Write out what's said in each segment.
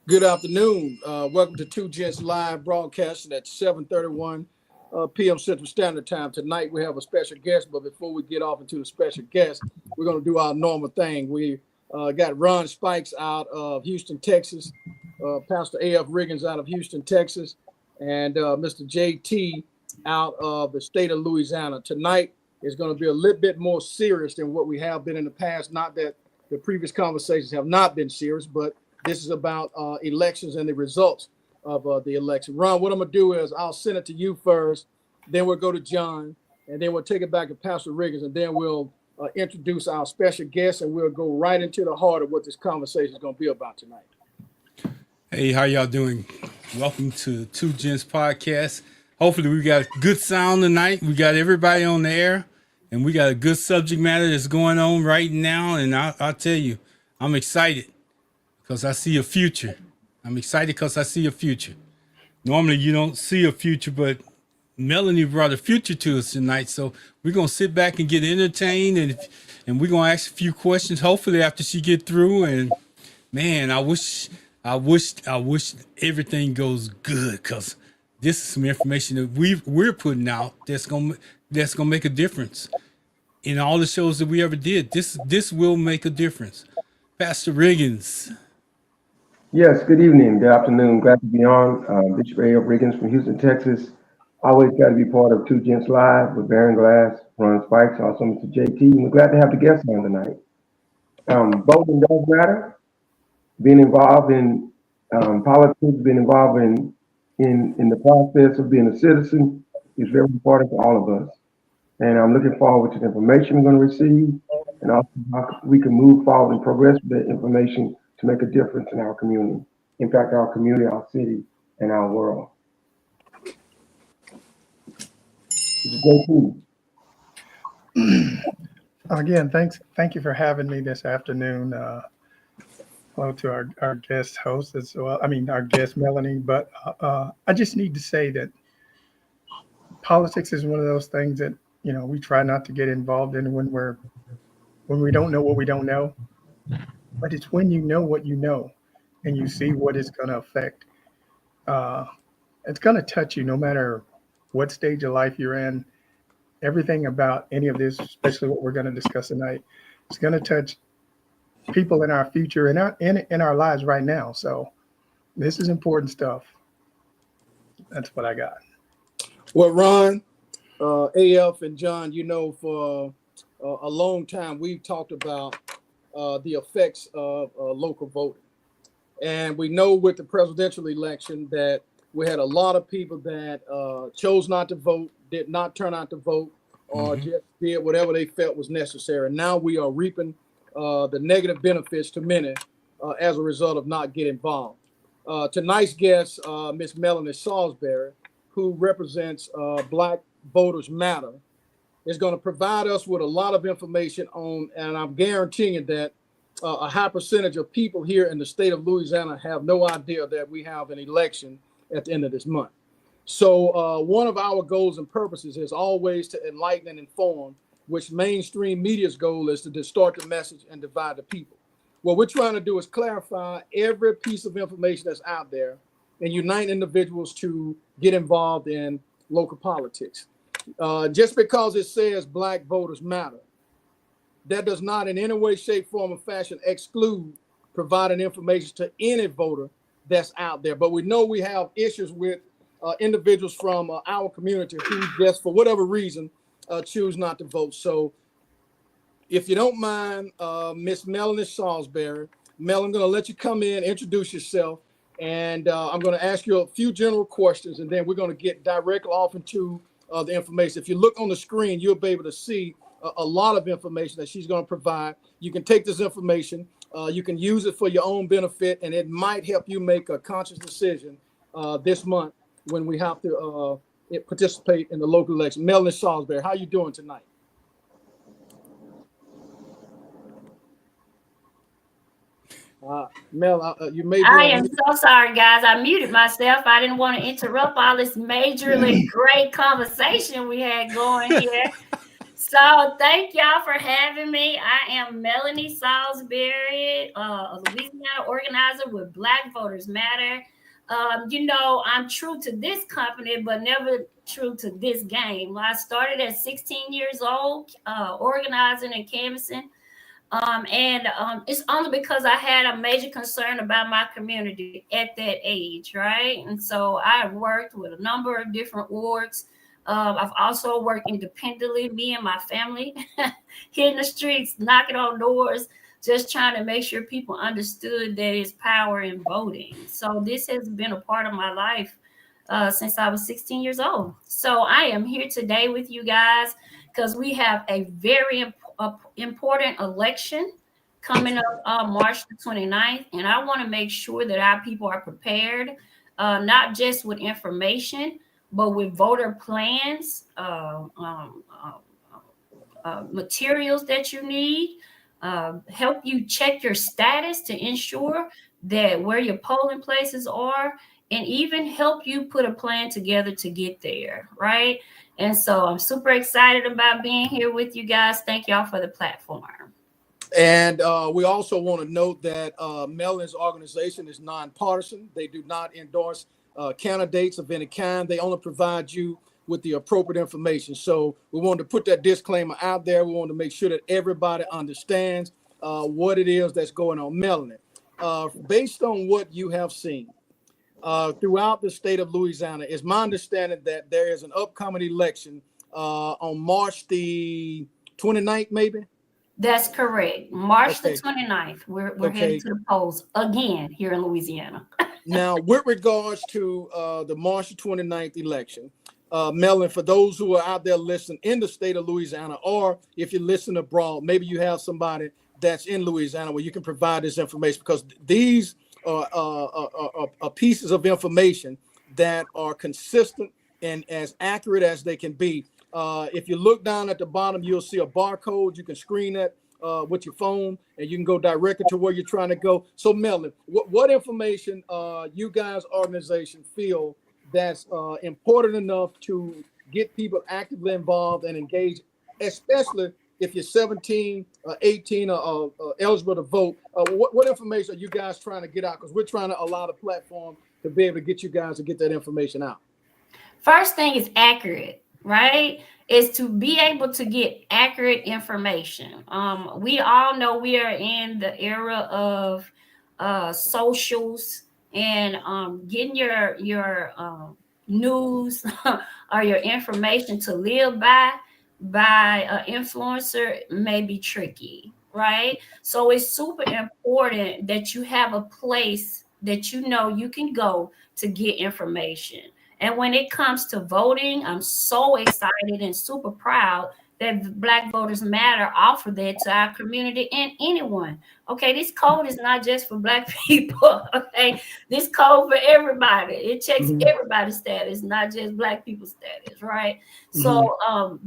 Good afternoon. Welcome to Two Gents Live broadcasting at 7:31 p.m. Central Standard Time. Tonight we have a special guest, but before we get off into the special guest, we're going to do our normal thing. We got Ron Spikes out of Houston, Texas, Pastor A.F. Riggins out of Houston, Texas, and Mr. J.T. out of the state of Louisiana. Tonight is going to be a little bit more serious than what we have been in the past. Not that the previous conversations have not been serious, but this is about elections and the results of the election. Ron, what I'm going to do is I'll send it to you first, then we'll go to John, and then we'll take it back to Pastor Riggins, and then we'll introduce our special guest, and we'll go right into the heart of what this conversation is going to be about tonight. Hey, how y'all doing? Welcome to Two Gents Podcast. Hopefully we got good sound tonight. We got everybody on the air, and we got a good subject matter that's going on right now, and I'll tell you, I'm excited. Because I see a future. I'm excited because I see a future. Normally you don't see a future, but Melonie brought a future to us tonight. So we're going to sit back and get entertained, and we're going to ask a few questions, hopefully after she get through. And man, I wish everything goes good, because this is some information that we're putting out that's going to make a difference in all the shows that we ever did. This will make a difference. Pastor Riggins. Yes, good evening, good afternoon. Glad to be on. Bishop A.F. Riggins from Houston, Texas. Always glad to be part of Two Gents Live with Baron Glass, Ron Spikes, also Mr. JT. And we're glad to have the guests on tonight. Voting does matter. Being involved in politics, being involved in the process of being a citizen is very important to all of us. And I'm looking forward to the information we're going to receive, and also how we can move forward and progress with that information to make a difference in our community. In fact, our community, our city, and our world. Again, thank you for having me this afternoon. Hello to our guest host as well. I mean, our guest Melonie. But I just need to say that politics is one of those things that we try not to get involved in when we don't know what we don't know. But it's when you know what you know and you see what it's going to affect. It's going to touch you no matter what stage of life you're in. Everything about any of this, especially what we're going to discuss tonight, is going to touch people in our future and in our lives right now. So this is important stuff. That's what I got. Well, Ron, AF, and John, for a long time we've talked about the effects of local voting. And we know with the presidential election that we had a lot of people that chose not to vote, did not turn out to vote, or just did whatever they felt was necessary. Now we are reaping the negative benefits to many as a result of not getting involved. Tonight's guest, Miss Melonie Saulsberry, who represents Black Voters Matter, is going to provide us with a lot of information on, and I'm guaranteeing that a high percentage of people here in the state of Louisiana have no idea that we have an election at the end of this month. So one of our goals and purposes is always to enlighten and inform, which mainstream media's goal is to distort the message and divide the people. What we're trying to do is clarify every piece of information that's out there and unite individuals to get involved in local politics. Just because it says Black Voters Matter, that does not in any way, shape, form, or fashion exclude providing information to any voter that's out there. But we know we have issues with individuals from our community who just for whatever reason choose not to vote. So if you don't mind, Miss Melonie Saulsberry, Mel, I'm going to let you come in, introduce yourself, and I'm going to ask you a few general questions, and then we're going to get directly off into the information. If you look on the screen, you'll be able to see a lot of information that she's going to provide. You can take this information, you can use it for your own benefit, and it might help you make a conscious decision this month when we have to participate in the local election. Melonie Saulsberry, how are you doing tonight? Mel, you may be. I am so sorry, guys. I muted myself. I didn't want to interrupt all this majorly great conversation we had going here. So thank y'all for having me. I am Melonie Saulsberry, a Louisiana organizer with Black Voters Matter. I'm true to this company, but never true to this game. I started at 16 years old, organizing and canvassing. It's only because I had a major concern about my community at that age, right? And so I worked with a number of different orgs. I've also worked independently, me and my family, hitting the streets, knocking on doors, just trying to make sure people understood that it's power in voting. So this has been a part of my life since I was 16 years old. So I am here today with you guys because we have a very important election coming up March the 29th. And I want to make sure that our people are prepared, not just with information, but with voter plans, materials that you need, help you check your status to ensure that where your polling places are, and even help you put a plan together to get there, right? And so I'm super excited about being here with you guys. Thank y'all for the platform. And we also want to note that Melonie's organization is nonpartisan. They do not endorse candidates of any kind. They only provide you with the appropriate information. So we wanted to put that disclaimer out there. We want to make sure that everybody understands what it is that's going on. Melonie, based on what you have seen throughout the state of Louisiana, it's my understanding that there is an upcoming election on March the 29th, maybe? That's correct. March the 29th. We're headed to the polls again here in Louisiana. Now, with regards to the March 29th election, Melonie, for those who are out there listening in the state of Louisiana, or if you listen abroad, maybe you have somebody that's in Louisiana where you can provide this information, because these are pieces of information that are consistent and as accurate as they can be. If you look down at the bottom, you'll see a barcode. You can screen that with your phone, and you can go directly to where you're trying to go. So, Melonie, what information you guys' organization feel that's important enough to get people actively involved and engaged, especially if you're 17, 18, or eligible to vote? What information are you guys trying to get out? Because we're trying to allow the platform to be able to get you guys to get that information out. First thing is accurate, right? Is to be able to get accurate information. We all know we are in the era of socials and getting your news or your information to live by an influencer may be tricky, right? So it's super important that you have a place that you know you can go to get information. And when it comes to voting, I'm so excited and super proud that Black Voters Matter offer that to our community and anyone. Okay, this code is not just for Black people. Okay, this code for everybody. It checks everybody's status, not just Black people's status, right? So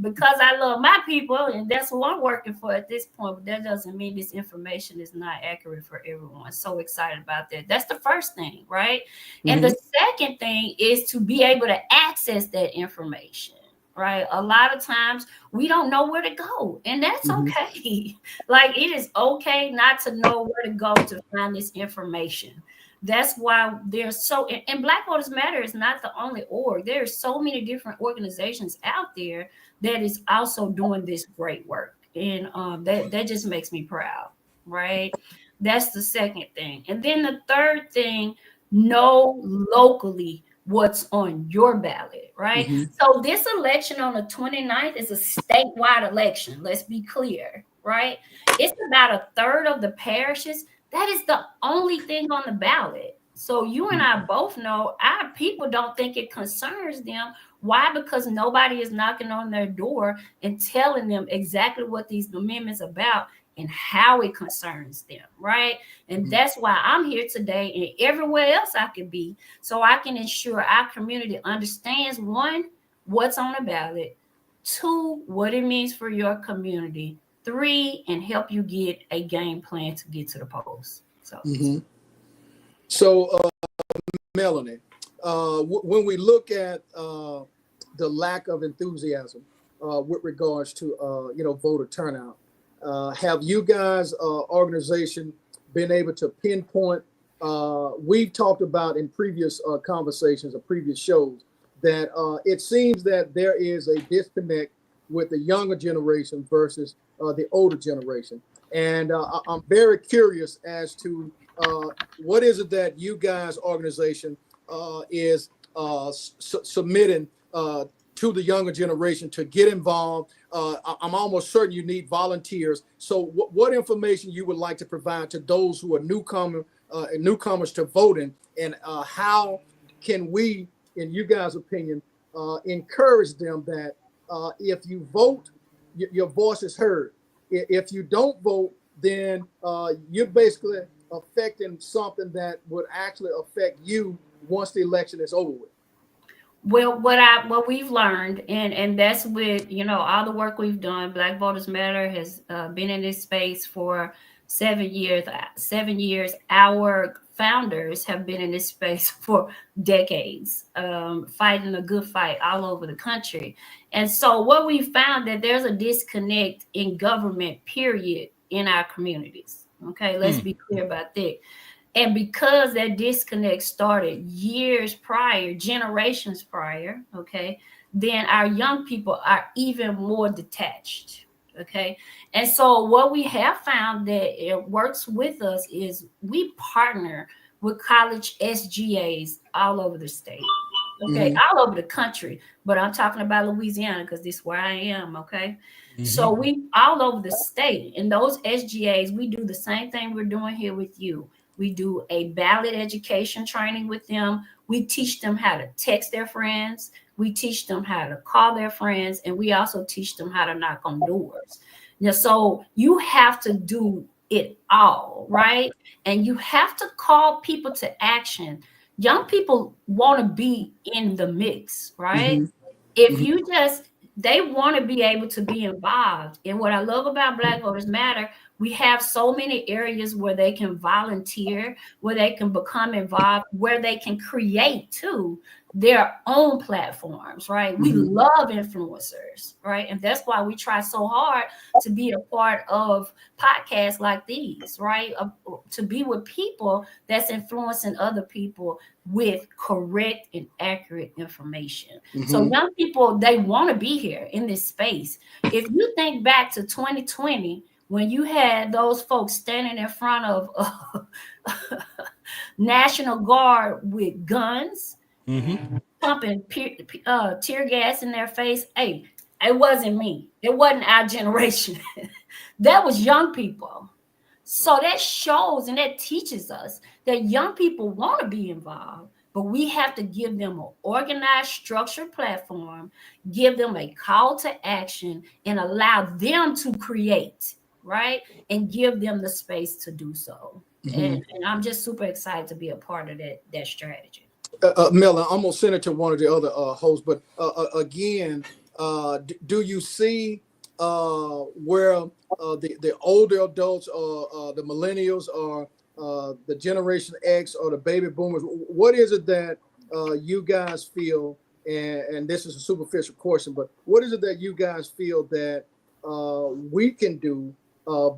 because I love my people, and that's who I'm working for at this point, but that doesn't mean this information is not accurate for everyone. So excited about that. That's the first thing, right? And the second thing is to be able to access that information. Right. A lot of times we don't know where to go, and that's okay. Like, it is okay not to know where to go to find this information. That's why there's and Black Voters Matter is not the only org. There's so many different organizations out there that is also doing this great work. And that just makes me proud. Right. That's the second thing. And then the third thing, know locally what's on your ballot, right? So this election on the 29th is a statewide election. Let's be clear, right? It's about a third of the parishes. That is the only thing on the ballot. So you and I both know our people don't think it concerns them. Why? Because nobody is knocking on their door and telling them exactly what these amendments are about and how it concerns them, right? And that's why I'm here today and everywhere else I could be, so I can ensure our community understands, one, what's on the ballot, two, what it means for your community, three, and help you get a game plan to get to the polls. So, Melonie, when we look at the lack of enthusiasm with regards to voter turnout. Have you guys organization been able to pinpoint? We've talked about in previous conversations or previous shows that it seems that there is a disconnect with the younger generation versus the older generation. And I'm very curious as to what is it that you guys organization is submitting to the younger generation to get involved. I'm almost certain you need volunteers. So what information you would like to provide to those who are newcomers to voting, and how can we, in you guys' opinion, encourage them that if you vote, your voice is heard. If you don't vote, then you're basically affecting something that would actually affect you once the election is over with. Well, what we've learned, and that's with all the work we've done. Black Voters Matter has been in this space for 7 years. 7 years. Our founders have been in this space for decades, fighting a good fight all over the country. And so what we found that there's a disconnect in government, period, in our communities. Okay, let's be clear about that. And because that disconnect started years prior, generations prior, okay, then our young people are even more detached, okay? And so what we have found that it works with us is we partner with college SGAs all over the state, okay, all over the country. But I'm talking about Louisiana because this is where I am, okay? So we all over the state. And those SGAs, we do the same thing we're doing here with you. We do a ballot education training with them. We teach them how to text their friends. We teach them how to call their friends. And we also teach them how to knock on doors. Now, so you have to do it all, right? And you have to call people to action. Young people want to be in the mix, right? If you they want to be able to be involved. And what I love about Black Voters Matter, we have so many areas where they can volunteer, where they can become involved, where they can create too their own platforms, right? We love influencers, right? And that's why we try so hard to be a part of podcasts like these, right? To be with people that's influencing other people with correct and accurate information. So young people, they want to be here in this space. If you think back to 2020, when you had those folks standing in front of National Guard with guns, pumping tear gas in their face, hey, it wasn't me. It wasn't our generation. That was young people. So that shows and that teaches us that young people want to be involved, but we have to give them an organized, structured platform, give them a call to action, and allow them to create, right? And give them the space to do so. And I'm just super excited to be a part of that strategy. Mel, I'm gonna send it to one of the other hosts, but again, do you see where the older adults or the millennials or the Generation X or the baby boomers, what is it that you guys feel, and this is a superficial question, but what is it that you guys feel that we can do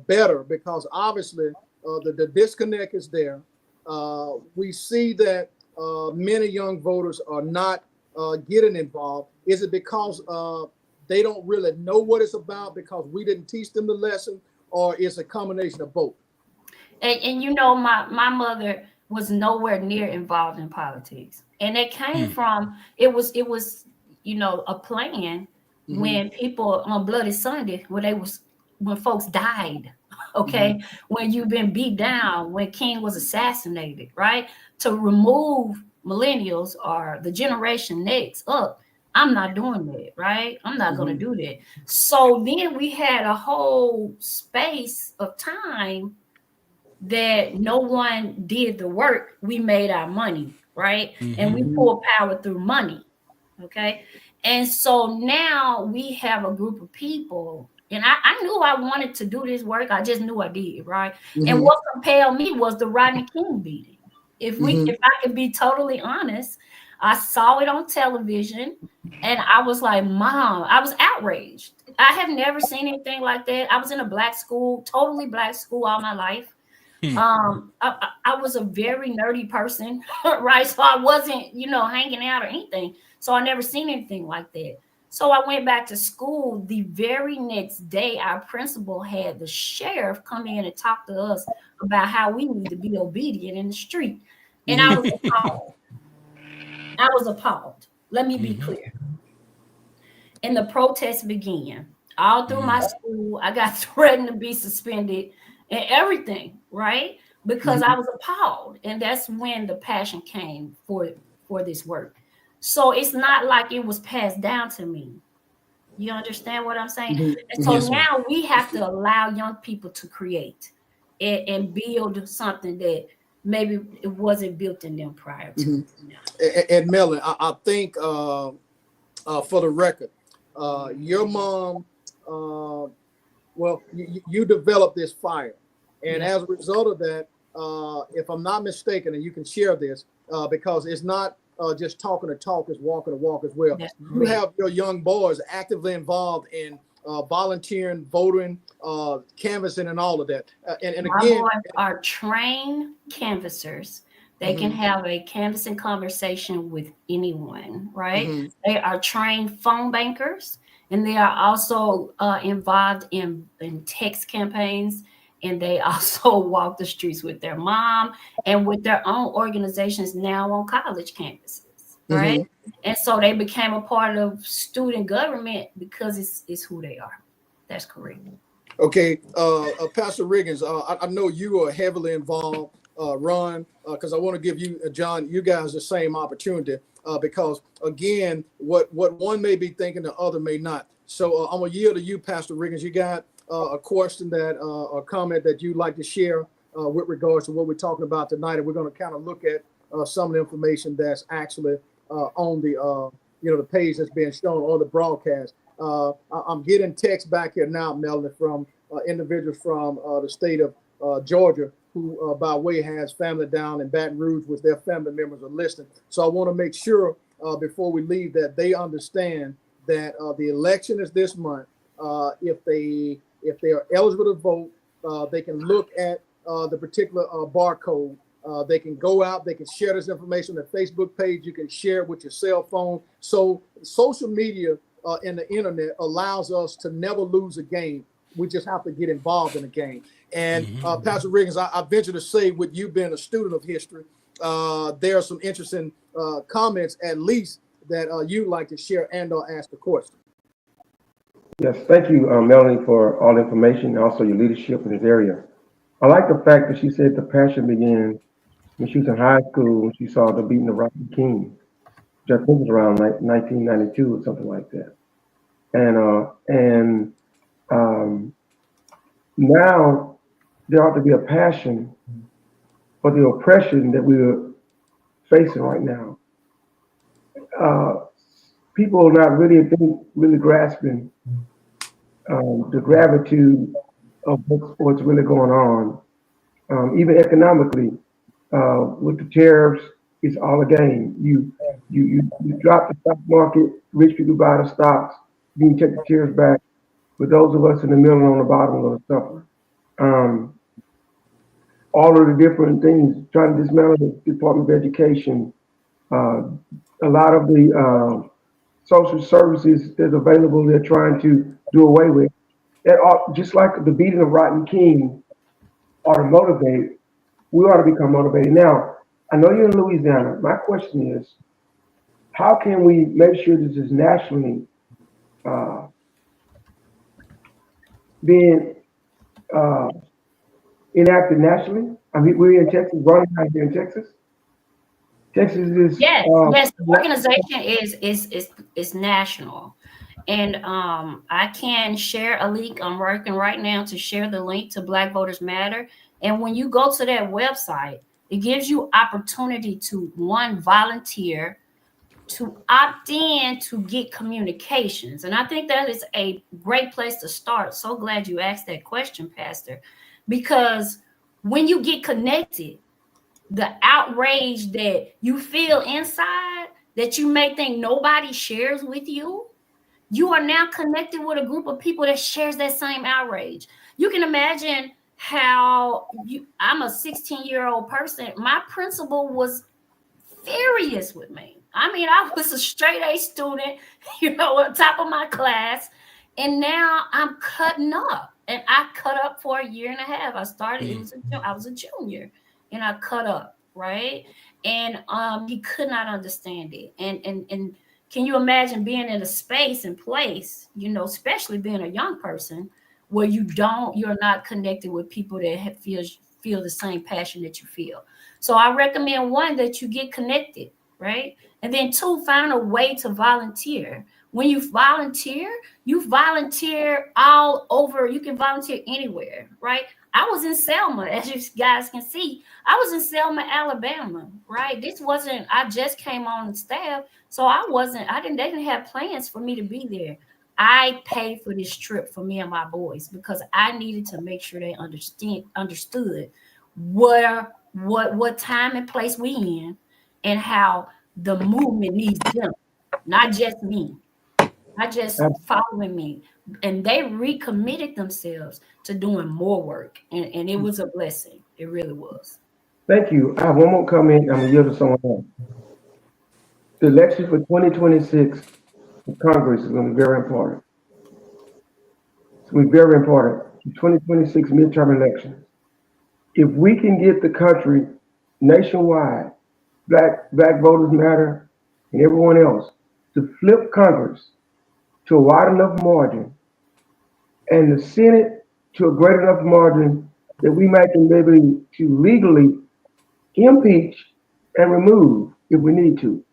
better? Because obviously the disconnect is there. We see that many young voters are not getting involved. Is it because they don't really know what it's about because we didn't teach them the lesson, or is a combination of both? And my mother was nowhere near involved in politics, and it came from it was a plan when people on Bloody Sunday when folks died. Okay, when you've been beat down, when King was assassinated, right? To remove millennials or the generation next up, I'm not doing that, right? I'm not going to do that. So then we had a whole space of time that no one did the work. We made our money, right? And we pulled power through money, okay? And so now we have a group of people. And I knew I wanted to do this work. I just knew I did, right? And what compelled me was the Rodney King beating. If I could be totally honest, I saw it on television, and I was like, Mom, I was outraged. I have never seen anything like that. I was in a black school, totally black school all my life. I was a very nerdy person, right? So I wasn't, hanging out or anything. So I never seen anything like that. So I went back to school. The very next day, our principal had the sheriff come in and talk to us about how we need to be obedient in the street. And I was appalled. I was appalled. Let me be clear. And the protest began. All through my school, I got threatened to be suspended and everything, right? Because I was appalled. And that's when the passion came for this work. So it's not like it was passed down to me. You understand what I'm saying? And so now we have to allow young people to create and build something that maybe it wasn't built in them prior to. And Melonie, I think for the record, your mom, you developed this fire. And as a result of that, if I'm not mistaken, and you can share this, because it's not just talking the talk, it's walking the walk as well. You have your young boys actively involved in volunteering, voting, canvassing, and all of that. And My again, boys are trained canvassers. They can have a canvassing conversation with anyone, right? They are trained phone bankers, and they are also involved in text campaigns. And they also walk the streets with their mom and with their own organizations now on college campuses, right? And so they became a part of student government because it's who they are. That's correct. Okay, Pastor Riggins, I know you are heavily involved, Ron, because I want to give you, John, you guys the same opportunity, because again, what one may be thinking, the other may not. So I'm gonna yield to you, Pastor Riggins. You got a question that, a comment that you'd like to share with regards to what we're talking about tonight, and we're going to kind of look at some of the information that's actually on the the page that's being shown on the broadcast. I'm getting text back here now, Melonie, from individuals from the state of Georgia who, by way, has family down in Baton Rouge, with their family members are listening. So I want to make sure before we leave that they understand that the election is this month. If they are eligible to vote, they can look at the particular barcode. They can go out, they can share this information on their Facebook page. You can share it with your cell phone. So social media and the internet allows us to never lose a game. We just have to get involved in the game. And Pastor Riggins, I venture to say, with you being a student of history, there are some interesting comments, at least, that you'd like to share and or ask a question. Yes, thank you, Melonie, for all the information and also your leadership in this area. I like the fact that she said the passion began when she was in high school, when she saw the beating of Rodney King, which I think was around 1992 or something like that. And now there ought to be a passion for the oppression that we're facing right now. People are not really grasping the gravity of what's really going on. Even economically, with the tariffs, it's all a game. You drop the stock market, rich people buy the stocks, then you take the tariffs back. But those of us in the middle and on the bottom are going to suffer. All of the different things, trying to dismantle the Department of Education, a lot of the social services that's available, they're trying to do away with. That ought, just like the beating of Rodney King ought to motivate, we ought to become motivated. Now, I know you're in Louisiana. My question is, how can we make sure this is nationally being enacted nationally? I mean, we're in Texas, running out here in Texas. Texas is yes. The organization is national, and I can share a link. I'm working right now to share the link to Black Voters Matter. And when you go to that website, it gives you opportunity to volunteer, to opt in to get communications. And I think that is a great place to start. So glad you asked that question, Pastor, because when you get connected, the outrage that you feel inside that you may think nobody shares with you, you are now connected with a group of people that shares that same outrage. You can imagine how I'm a 16-year-old person. My principal was furious with me. I mean, I was a straight A student, on top of my class, and now I'm cutting up. And I cut up for a year and a half. I was a junior, and I cut up, right? And he could not understand it. And can you imagine being in a space and place, especially being a young person, where you're not connected with people that feel the same passion that you feel. So I recommend, one, that you get connected, right? And then two, find a way to volunteer. When you volunteer all over. You can volunteer anywhere, right? I was in Selma, as you guys can see. I was in Selma, Alabama, right? I just came on staff, so they didn't have plans for me to be there. I paid for this trip for me and my boys because I needed to make sure they understood what time and place we in, and how the movement needs them, not just me, not just following me. And they recommitted themselves to doing more work, and it was a blessing. It really was. Thank you. I have one more comment. I'm going to yield to someone else. The election for 2026 for Congress is going to be very important. It's going to be very important. The 2026 midterm elections. If we can get the country nationwide, Black Voters Matter, and everyone else, to flip Congress to a wide enough margin, and the Senate to a great enough margin that we might be able to legally impeach and remove if we need to,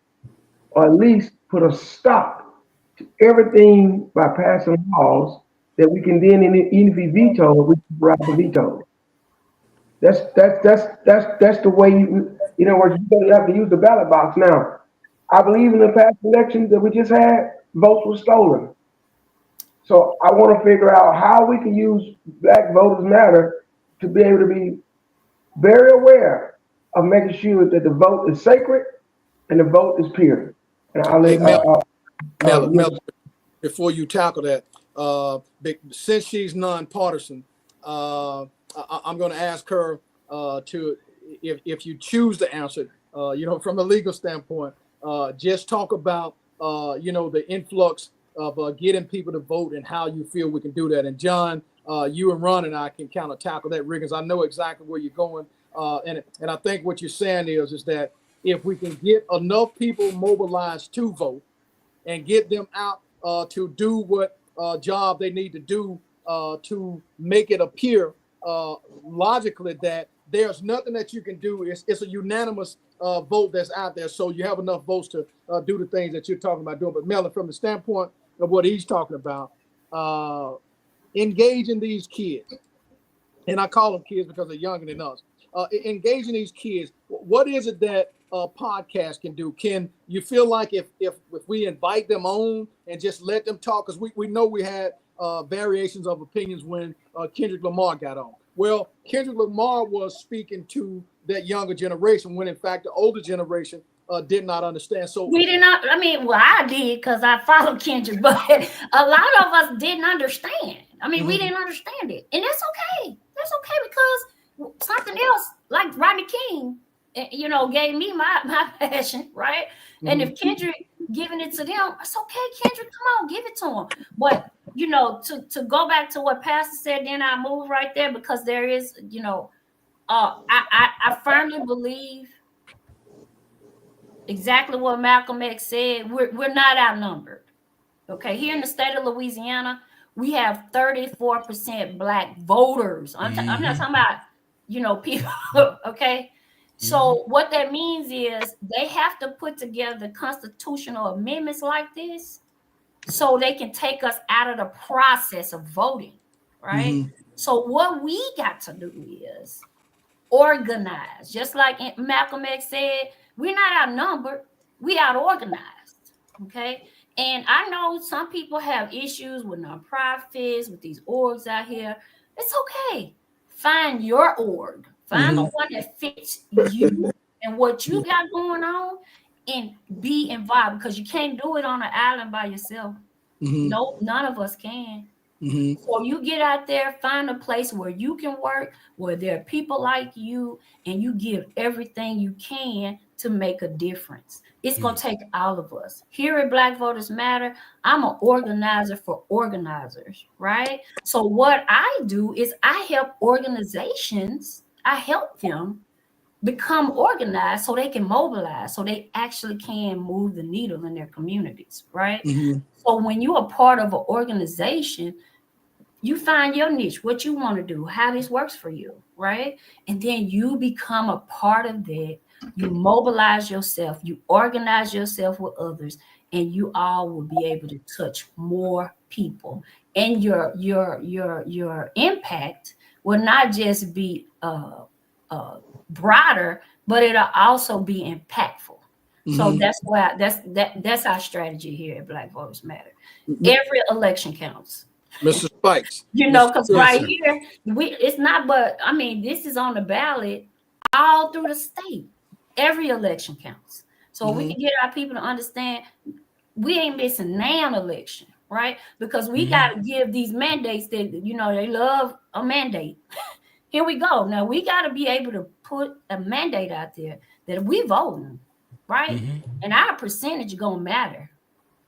or at least put a stop to everything by passing laws that we can then, even if we veto, we can write the veto. That's the way you know where you don't have to use the ballot box. Now, I believe in the past elections that we just had, votes were stolen. So I want to figure out how we can use Black Voters Matter to be able to be very aware of making sure that the vote is sacred and the vote is pure. And I'll Hey, let Mel, before you tackle that, since she's nonpartisan, I'm going to ask her to, if you choose to answer, from a legal standpoint, just talk about, the influx of getting people to vote and how you feel we can do that. And John, you and Ron and I can kind of tackle that, Riggins. I know exactly where you're going. And I think what you're saying is that if we can get enough people mobilized to vote and get them out to do what job they need to do to make it appear logically that there's nothing that you can do. It's a unanimous vote that's out there. So you have enough votes to do the things that you're talking about doing. But Melon, from the standpoint of what he's talking about, engaging these kids, and I call them kids because they're younger than us, engaging these kids, what is it that podcast can do? Can you feel like if we invite them on and just let them talk? Because we know we had variations of opinions when Kendrick Lamar got on. Well, Kendrick Lamar was speaking to that younger generation when, in fact, the older generation did not understand. So we did not. I mean, well, I did because I followed Kendrick, but a lot of us didn't understand. I mean, we didn't understand it, and that's okay. That's okay because something else, like Rodney King, gave me my passion, right? And if Kendrick giving it to them, it's okay. Kendrick, come on, give it to him. But to go back to what Pastor said, then I move right there because there is, I firmly believe exactly what Malcolm X said. We're not outnumbered. Okay, here in the state of Louisiana, we have 34% Black voters. I'm not talking about people. Okay. So what that means is they have to put together constitutional amendments like this so they can take us out of the process of voting, right? So what we got to do is organize. Just like Malcolm X said, we're not outnumbered, we out organized, okay? And I know some people have issues with nonprofits, with these orgs out here. It's okay. Find your org. Find the one that fits you and what you got going on, and be involved, because you can't do it on an island by yourself. No, none of us can. So you get out there, find a place where you can work, where there are people like you, and you give everything you can to make a difference. It's going to take all of us. Here at Black Voters Matter, I'm an organizer for organizers, right? So what I do is I help organizations, I help them become organized so they can mobilize, so they actually can move the needle in their communities, right? So when you're a part of an organization, you find your niche, what you want to do, how this works for you, right? And then you become a part of that. You mobilize yourself, you organize yourself with others, and you all will be able to touch more people. And your impact will not just be broader, but it'll also be impactful. So that's why that's our strategy here at Black Voters Matter. Every election counts. Mr. Spikes. You know, because right here, it's not, but I mean, this is on the ballot all through the state. Every election counts. So we can get our people to understand we ain't missing an election, right? Because we got to give these mandates that, you know, they love a mandate. Here we go. Now we got to be able to put a mandate out there that we voting, right? And our percentage gonna matter.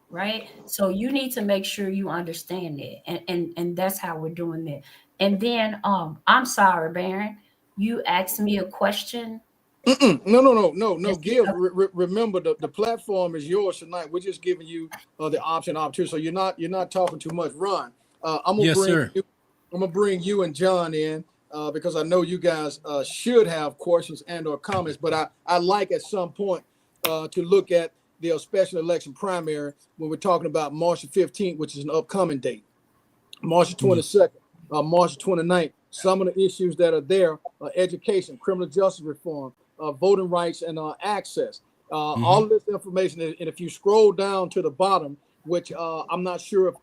Right. So you need to make sure you understand that. And that's how we're doing that. And then I'm sorry, Baron, you asked me a question. No. Give. Remember, the platform is yours tonight. We're just giving you the opportunity. So you're not talking too much. Ron, I'm gonna bring you and John in because I know you guys should have questions and or comments. But I like at some point to look at the special election primary when we're talking about March 15th, which is an upcoming date, March 22nd, March 29th. Some of the issues that are there are education, criminal justice reform, voting rights, and access. All of this information, and if you scroll down to the bottom, which I'm not sure if,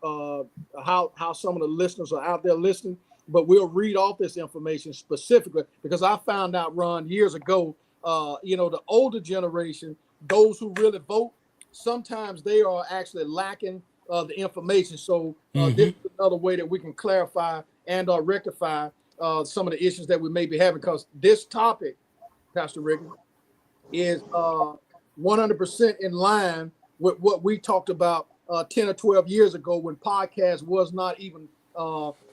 how some of the listeners are out there listening, but we'll read off this information specifically because I found out, Ron, years ago, the older generation, those who really vote, sometimes they are actually lacking the information. So this is another way that we can clarify and rectify some of the issues that we may be having, because this topic, Pastor Rick, is 100% in line with what we talked about 10 or 12 years ago when podcast was not even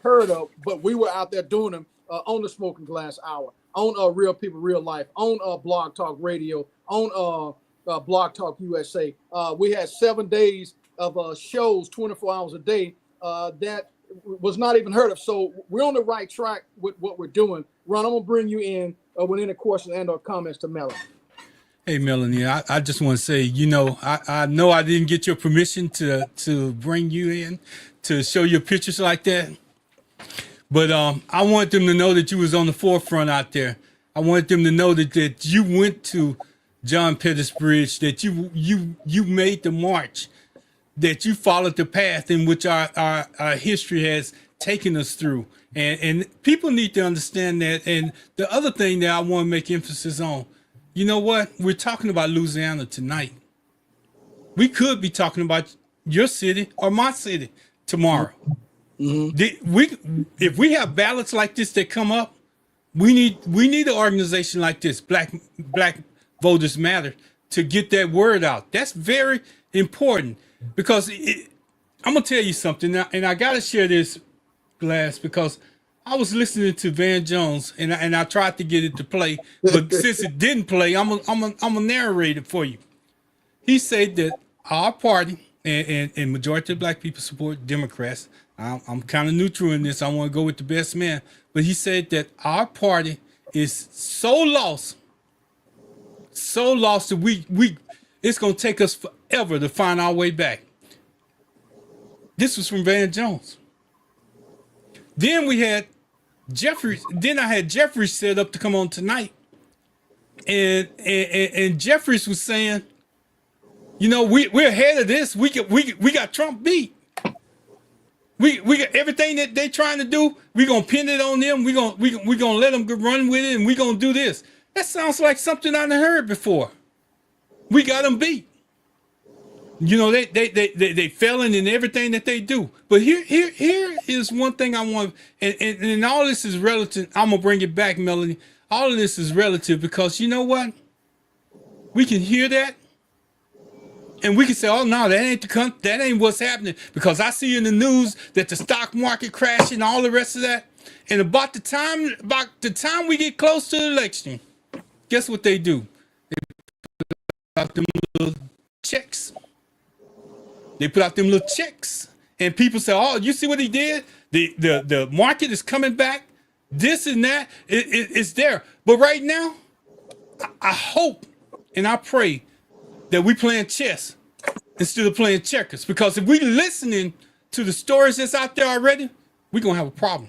heard of, but we were out there doing them on the Smoking Glass Hour, on Real People, Real Life, on Blog Talk Radio, on Blog Talk USA. We had 7 days of shows, 24 hours a day, that was not even heard of. So we're on the right track with what we're doing. Ron, I'm gonna bring you in with any questions and or comments to Melonie. Hey, Melonie, I just want to say, I know I didn't get your permission to bring you in to show your pictures like that. But I want them to know that you was on the forefront out there. I want them to know that you went to John Pettis Bridge, that you made the march, that you followed the path in which our history has taken us through. And people need to understand that. And the other thing that I want to make emphasis on, you know what? We're talking about Louisiana tonight. We could be talking about your city or my city tomorrow. If we have ballots like this that come up, we need an organization like this, Black Voters Matter, to get that word out. That's very important because I'm gonna tell you something now, and I gotta share this, Glass, because I was listening to Van Jones and I tried to get it to play, but since it didn't play, I'm gonna narrate it for you. He said that our party and majority of black people support Democrats. I'm kind of neutral in this. I want to go with the best man, but he said that our party is so lost that we it's gonna take us forever to find our way back. This was from Van Jones. Then we had Jeffries. Then I had Jeffries set up to come on tonight, and Jeffries was saying, we're ahead of this. We got Trump beat. We got everything that they trying to do. We gonna pin it on them. We gonna let them run with it, and we gonna do this. That sounds like something I never heard before. We got them beat. You know, they failing in everything that they do. But here is one thing I want, and all this is relative. I'm gonna bring it back, Melonie. All of this is relative because you know what? We can hear that, and we can say, "Oh no, that ain't what's happening." Because I see in the news that the stock market crashing, and all the rest of that. And about the time we get close to the election, guess what they do? They put out them little checks. They put out them little checks, and people say, "Oh, you see what he did? The market is coming back. This and that, it's there." But right now, I hope and I pray that we playing chess instead of playing checkers. Because if we listening to the stories that's out there already, we're gonna have a problem.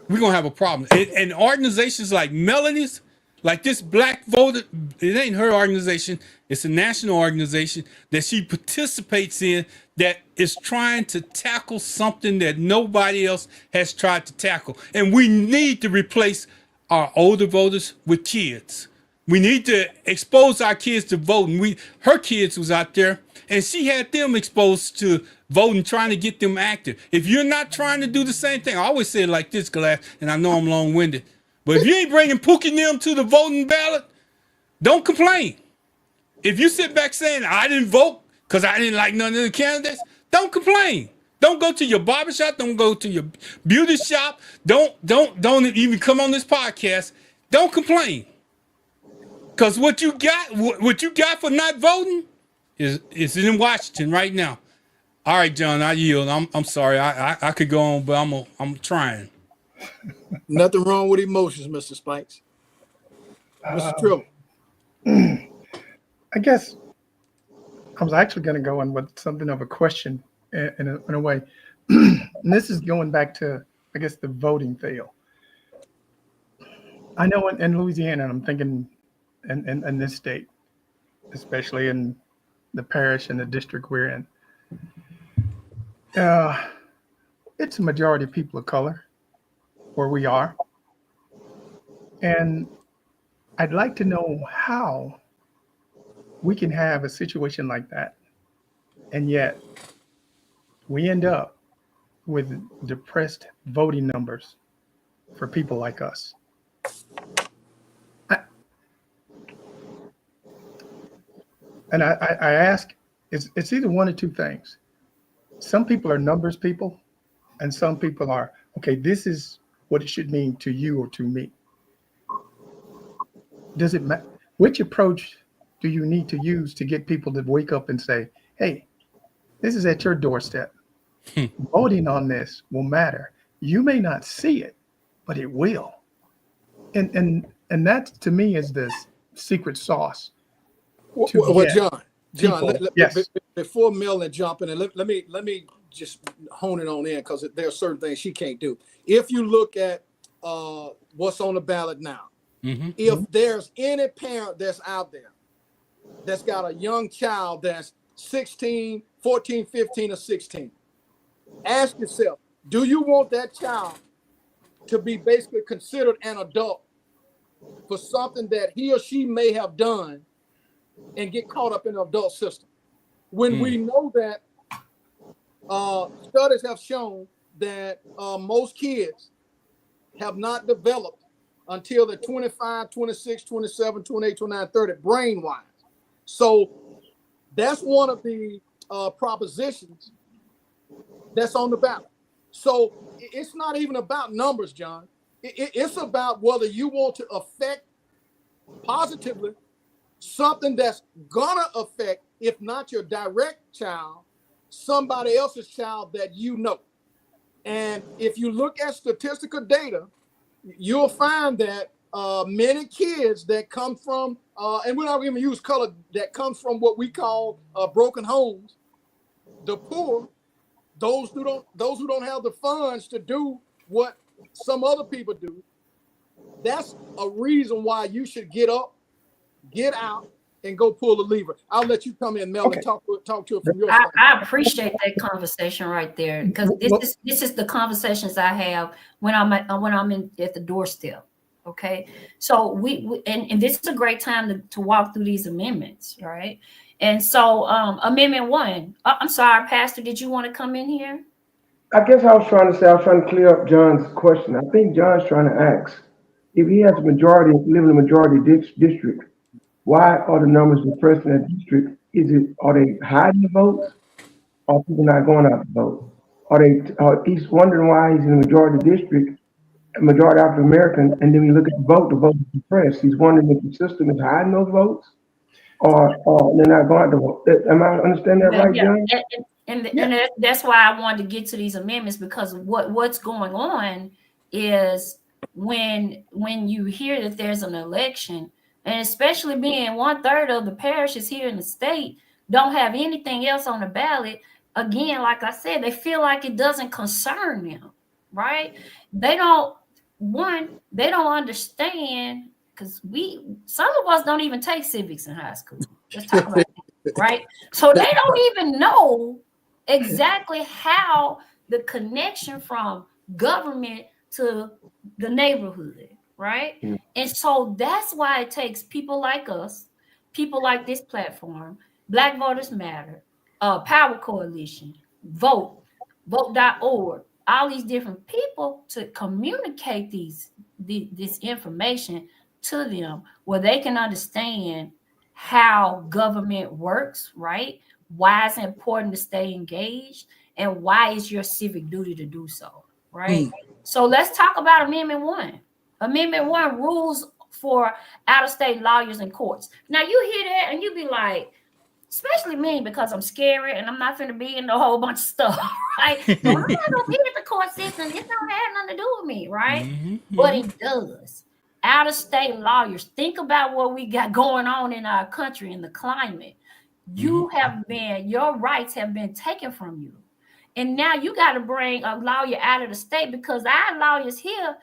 We're gonna have a problem. And organizations like Melonie's, like this Black Voter, it ain't her organization. It's a national organization that she participates in that is trying to tackle something that nobody else has tried to tackle. And we need to replace our older voters with kids. We need to expose our kids to voting. Her kids was out there, and she had them exposed to voting, trying to get them active. If you're not trying to do the same thing, I always say it like this, Glass, and I know I'm long-winded, but if you ain't bringing Pookie and them to the voting ballot, don't complain. If you sit back saying, I didn't vote because I didn't like none of the candidates, don't complain. Don't go to your barbershop. Don't go to your beauty shop. Don't even come on this podcast. Don't complain. Because what you got for not voting is in Washington right now. All right, John, I yield. I'm sorry. I could go on, but I'm trying. Nothing wrong with emotions, Mr. Spikes. Mr. Trill. I guess I was actually going to go on with something of a question in a way. And this is going back to, I guess, the voting fail. I know in Louisiana, and I'm thinking in this state, especially in the parish and the district we're in, it's a majority of people of color where we are. And I'd like to know how we can have a situation like that, and yet we end up with depressed voting numbers for people like us. I ask, it's either one or two things. Some people are numbers people, and some people are, okay, this is what it should mean to you or to me. Does it matter? Which approach do you need to use to get people to wake up and say, hey, this is at your doorstep. Voting on this will matter. You may not see it, but it will. And that to me is the secret sauce. Well, John, yes. Before Melanie jump in, and let me just hone it on in, because there are certain things she can't do. If you look at what's on the ballot now, if there's any parent that's out there that's got a young child that's 16, 14, 15, or 16, ask yourself, do you want that child to be basically considered an adult for something that he or she may have done and get caught up in the adult system? When we know that studies have shown that most kids have not developed until they're 25, 26, 27, 28, 29, 30, brain-wise. So that's one of the propositions that's on the ballot. So it's not even about numbers, John. It's about whether you want to affect positively something that's gonna affect, if not your direct child, somebody else's child that you know. And if you look at statistical data, you'll find that many kids that come from, and we're not even use color, that comes from what we call broken homes, the poor, those who don't have the funds to do what some other people do. That's a reason why you should get up, get out, and go pull the lever. I'll let you come in, Mel, and talk to it from your side. I appreciate that conversation right there, because this is the conversations I have when I'm at the doorstep. Okay, so and this is a great time to walk through these amendments, right? And so Amendment 1, I'm sorry, Pastor, did you want to come in here? I guess I was trying to clear up John's question. I think John's trying to ask if he has a majority, live in a majority district, why are the numbers depressed in that district? Are they hiding the votes? Or people not going out to vote? He's wondering why he's in the majority district, a majority African American, and then we look at the vote is depressed. He's wondering if the system is hiding those votes or they're not going to vote. Am I understanding that right, John? And that's why I wanted to get to these amendments, because what's going on is when you hear that there's an election, and especially being 1/3 of the parishes here in the state don't have anything else on the ballot, again, like I said, they feel like it doesn't concern them, right? They don't understand, because some of us don't even take civics in high school. Let's talk about that, right? So they don't even know exactly how the connection from government to the neighborhood, right? Mm. And so that's why it takes people like us, people like this platform, Black Voters Matter, Power Coalition, vote.org, all these different people to communicate this information to them where they can understand how government works, right? Why it's important to stay engaged, and why it's your civic duty to do so, right? So let's talk about Amendment 1. Amendment 1, rules for out-of-state lawyers and courts. Now you hear that and you be like, especially me, because I'm scary and I'm not going to be in a whole bunch of stuff, right? So I'm not going to be at the court system. It don't have nothing to do with me, right? Mm-hmm. But it does. Out-of-state lawyers, think about what we got going on in our country and the climate. Your rights have been taken from you. And now you got to bring a lawyer out of the state, because our lawyers here,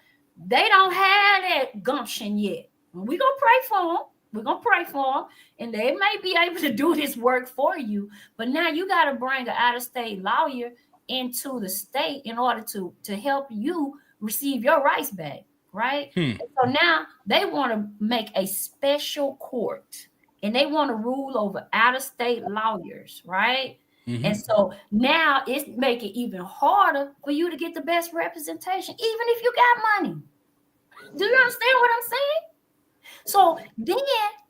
they don't have that gumption yet. We're going to pray for them. We're going to pray for them. And they may be able to do this work for you. But now you got to bring an out-of-state lawyer into the state in order to help you receive your rights back, right? And so now they want to make a special court. And they want to rule over out-of-state lawyers, right? Mm-hmm. And so now it's making it even harder for you to get the best representation, even if you got money. Do you understand what I'm saying? So then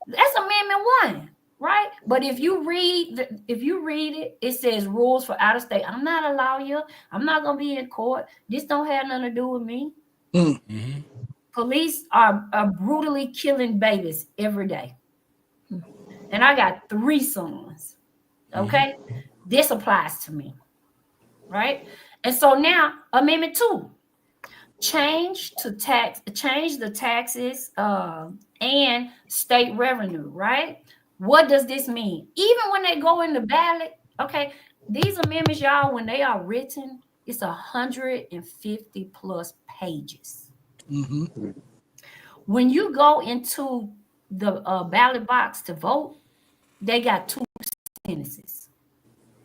that's Amendment 1, right? But if you read it, it says rules for out-of-state. I'm not a lawyer. I'm not going to be in court. This don't have nothing to do with me. Mm-hmm. Police are brutally killing babies every day. And I got 3 sons, okay? Mm-hmm. This applies to me, right? And so now, Amendment 2, change the taxes and state revenue, right? What does this mean? Even when they go in the ballot, okay, these amendments, y'all, when they are written, it's 150 plus pages. Mm-hmm. When you go into the ballot box to vote, they got 2 sentences.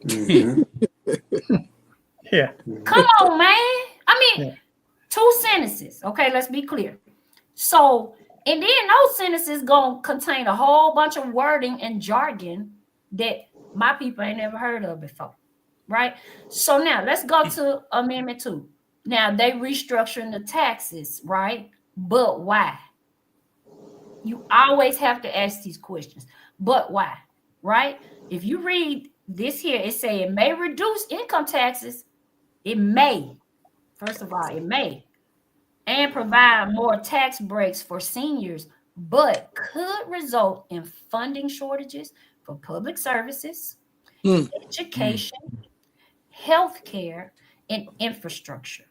Mm-hmm. Yeah. Come on, man. I mean, 2 sentences. Okay, let's be clear. So, and then those sentences gonna contain a whole bunch of wording and jargon that my people ain't never heard of before, right? So now let's go to Amendment 2. Now they restructuring the taxes, right? But why? You always have to ask these questions. But why? Right? If you read this here, it says it may reduce income taxes. It may. First of all, it may. And provide more tax breaks for seniors, but could result in funding shortages for public services, education, healthcare, and infrastructure.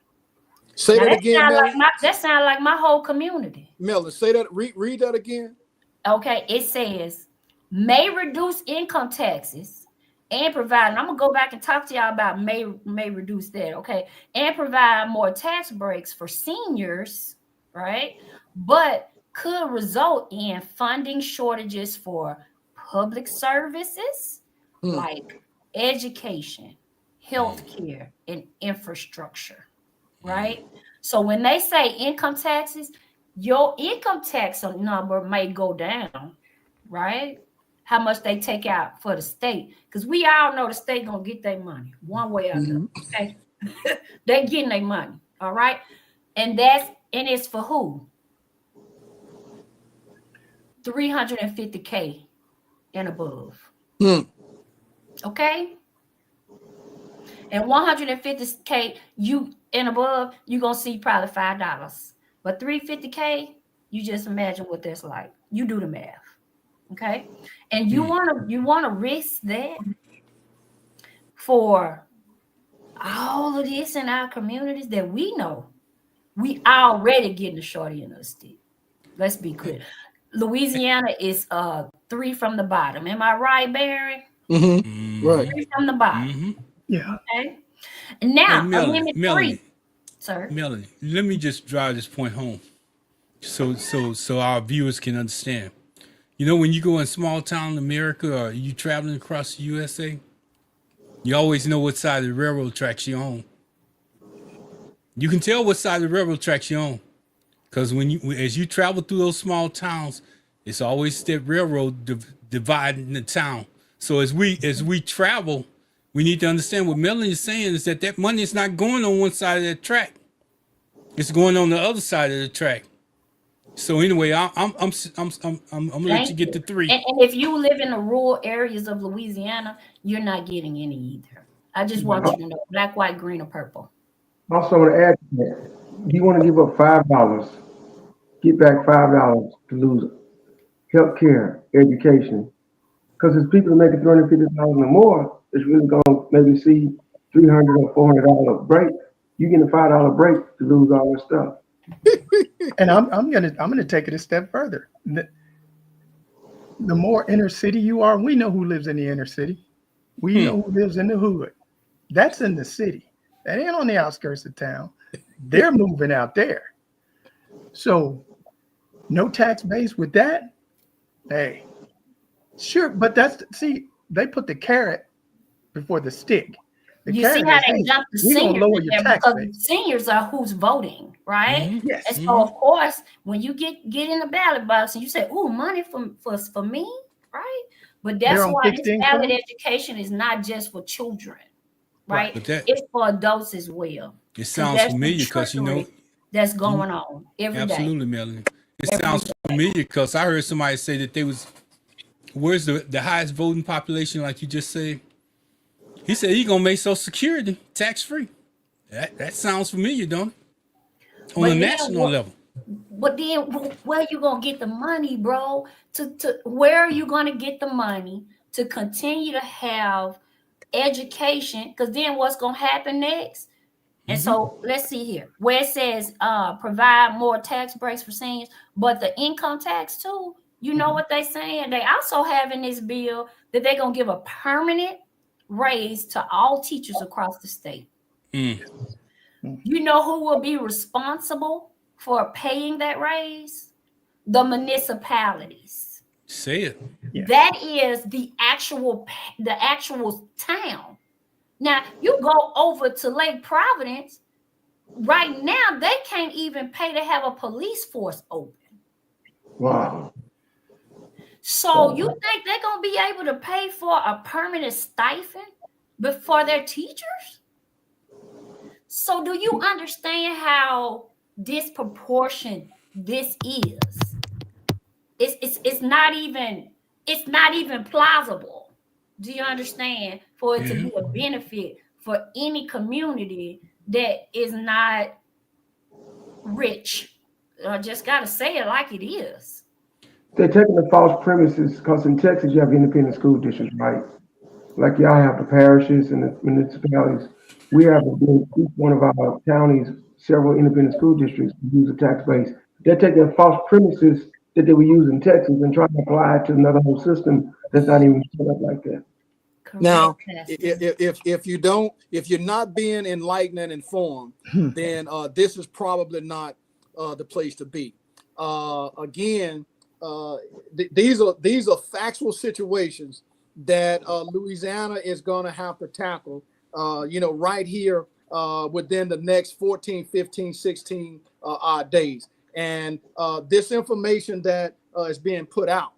Say now, that again, Mel. That sounds like my whole community. Melonie, say that. Read that again. Okay, it says may reduce income taxes and provide, and I'm gonna go back and talk to y'all about may reduce that, okay, and provide more tax breaks for seniors, right? But could result in funding shortages for public services like education, healthcare, and infrastructure, right? So when they say income taxes, your income tax number may go down, right? How much they take out for the state. Because we all know the state gonna get their money one way or another. Okay. They getting their money. All right. And it's for who? 350K and above. Okay. And 150K you and above, you're gonna see probably $5. But 350K, you just imagine what that's like. You do the math. Okay. And you wanna risk that for all of this in our communities that we know we already getting the short end of the stick. Let's be clear. Louisiana is 3 from the bottom. Am I right, Barry? Right. 3 from the bottom. Yeah. Okay. And now, Hey, Amendment 3. Melonie, Sir. Melonie, let me just drive this point home, so our viewers can understand. You know, when you go in small town America or you traveling across the USA, you always know what side of the railroad tracks you're on. You can tell what side of the railroad tracks you're on, because as you travel through those small towns, it's always that railroad dividing the town. So as we travel, we need to understand what Melanie is saying is that money is not going on one side of that track; it's going on the other side of the track. So anyway, I'm gonna let you get to 3. And if you live in the rural areas of Louisiana, you're not getting any either. I just want you to know, black, white, green, or purple. Also, I want to add to that, you want to give up $5, get back $5 to lose health care, education. Because there's people that make $350,000 or more, it's really going to maybe see $300 or $400 break. You get a $5 break to lose all this stuff. And I'm gonna take it a step further. The more inner city you are, we know who lives in the inner city. We know who lives in the hood. That's in the city. That ain't on the outskirts of town. They're moving out there. So no tax base with that. Hey, sure, but they put the carrot before the stick. You see how they jump the seniors lower your tax because base. seniors are who's voting, right? Yes. And so of course, when you get in the ballot box and you say, "Ooh, money for me," right? But that's why this ballot education is not just for children, right? It's for adults as well. It sounds familiar because that's going on every day. Absolutely, Melanie. It sounds familiar because I heard somebody say that where's the highest voting population, like you just said? He said he's gonna make Social Security tax free. That sounds familiar, don't it? On a national level. But then where you gonna get the money, bro? Where are you gonna get the money to continue to have education? Because then what's gonna happen next? And so let's see here where it says provide more tax breaks for seniors, but the income tax too. You know what they saying? They also have in this bill that they're gonna give a permanent raise to all teachers across the state. You know who will be responsible for paying that raise? The municipalities. Say it. Yeah. That is the actual town. Now you go over to Lake Providence. Right now, they can't even pay to have a police force open. Wow. So you think they're gonna be able to pay for a permanent stipend for their teachers? So do you understand how disproportionate this is? It's not even plausible. Do you understand? For it to be a benefit for any community that is not rich. I just gotta say it like it is. They're taking the false premises because in Texas you have independent school districts, right? Like y'all have the parishes and the municipalities. We have in each one of our counties several independent school districts use a tax base. They're taking false premises that they were using in Texas and trying to apply it to another whole system that's not even set up like that. Now, if you're not being enlightened and informed, then this is probably not the place to be. Again, these are factual situations that Louisiana is going to have to tackle, right here within the next 14, 15, 16 odd days. And this information that is being put out,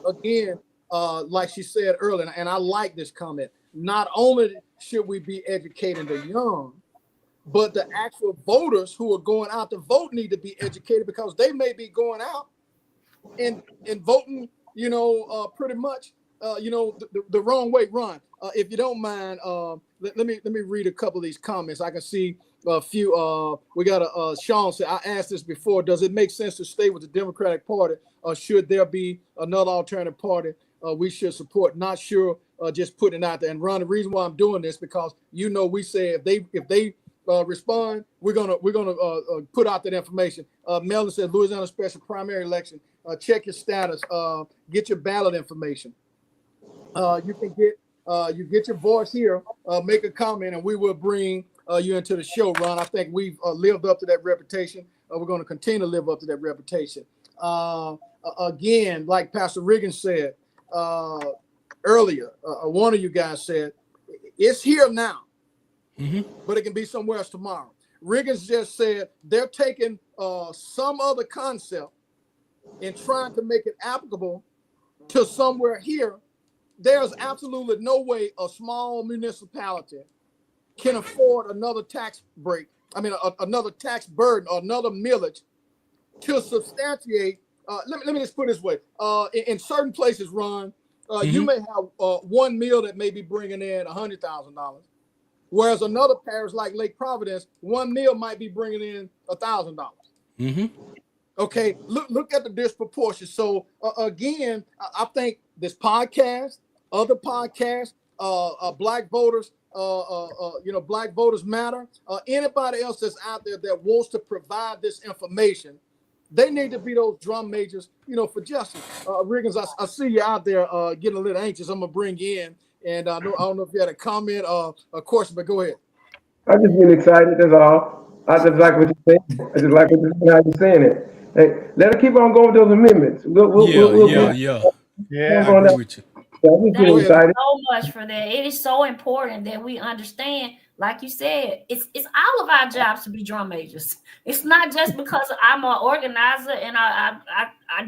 again, like she said earlier, and I like this comment, not only should we be educating the young, but the actual voters who are going out to vote need to be educated, because they may be going out and voting, pretty much, the wrong way. Ron, if you don't mind, let me read a couple of these comments. I can see a few. We got Sean said, I asked this before. Does it make sense to stay with the Democratic Party, or should there be another alternative party we should support? Not sure. Just putting it out there. And Ron, the reason why I'm doing this, because we say if they respond, we're gonna put out that information. Melvin said, Louisiana special primary election. Check your status. Get your ballot information. You can get your voice here. Make a comment, and we will bring you into the show, Ron. I think we've lived up to that reputation. We're going to continue to live up to that reputation. Again, like Pastor Riggins said earlier, one of you guys said, it's here now, but it can be somewhere else tomorrow. Riggins just said they're taking some other concept and trying to make it applicable to somewhere here. There's absolutely no way a small municipality can afford another tax break. I mean, another tax burden or another millage to substantiate. Let me just put it this way. In certain places, Ron, you may have one mill that may be bringing in $100,000, whereas another parish like Lake Providence, one mill might be bringing in $1,000. Okay, look at the disproportion. So again, I think this podcast, other podcasts, Black Voters, Black Voters Matter, anybody else that's out there that wants to provide this information, they need to be those drum majors, for justice. Riggins, I see you out there getting a little anxious. I'm gonna bring you in, and I don't know if you had a comment or a question, but go ahead. I'm just being excited. That's all. I just like what you're saying. I just like how you're saying it. Hey, let us keep on going with those amendments. Yeah. I agree with you. Thank you so much for that. It is so important that we understand, like you said, it's all of our jobs to be drum majors. It's not just because I'm an organizer and I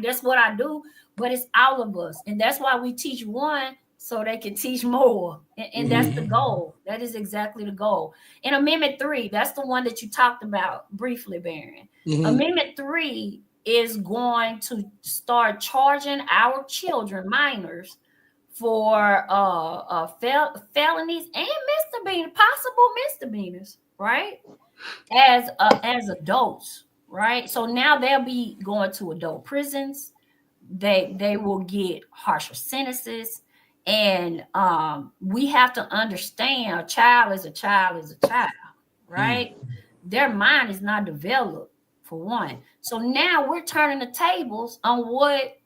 that's what I do, but it's all of us. And that's why we teach one so they can teach more. And that's the goal. That is exactly the goal. And Amendment 3, that's the one that you talked about briefly, Baron. Amendment 3 is going to start charging our children, minors, for felonies and possible misdemeanors, right? As adults, right? So now they'll be going to adult prisons. They will get harsher sentences, and we have to understand a child is a child, right? Their mind is not developed, for one. So now we're turning the tables on what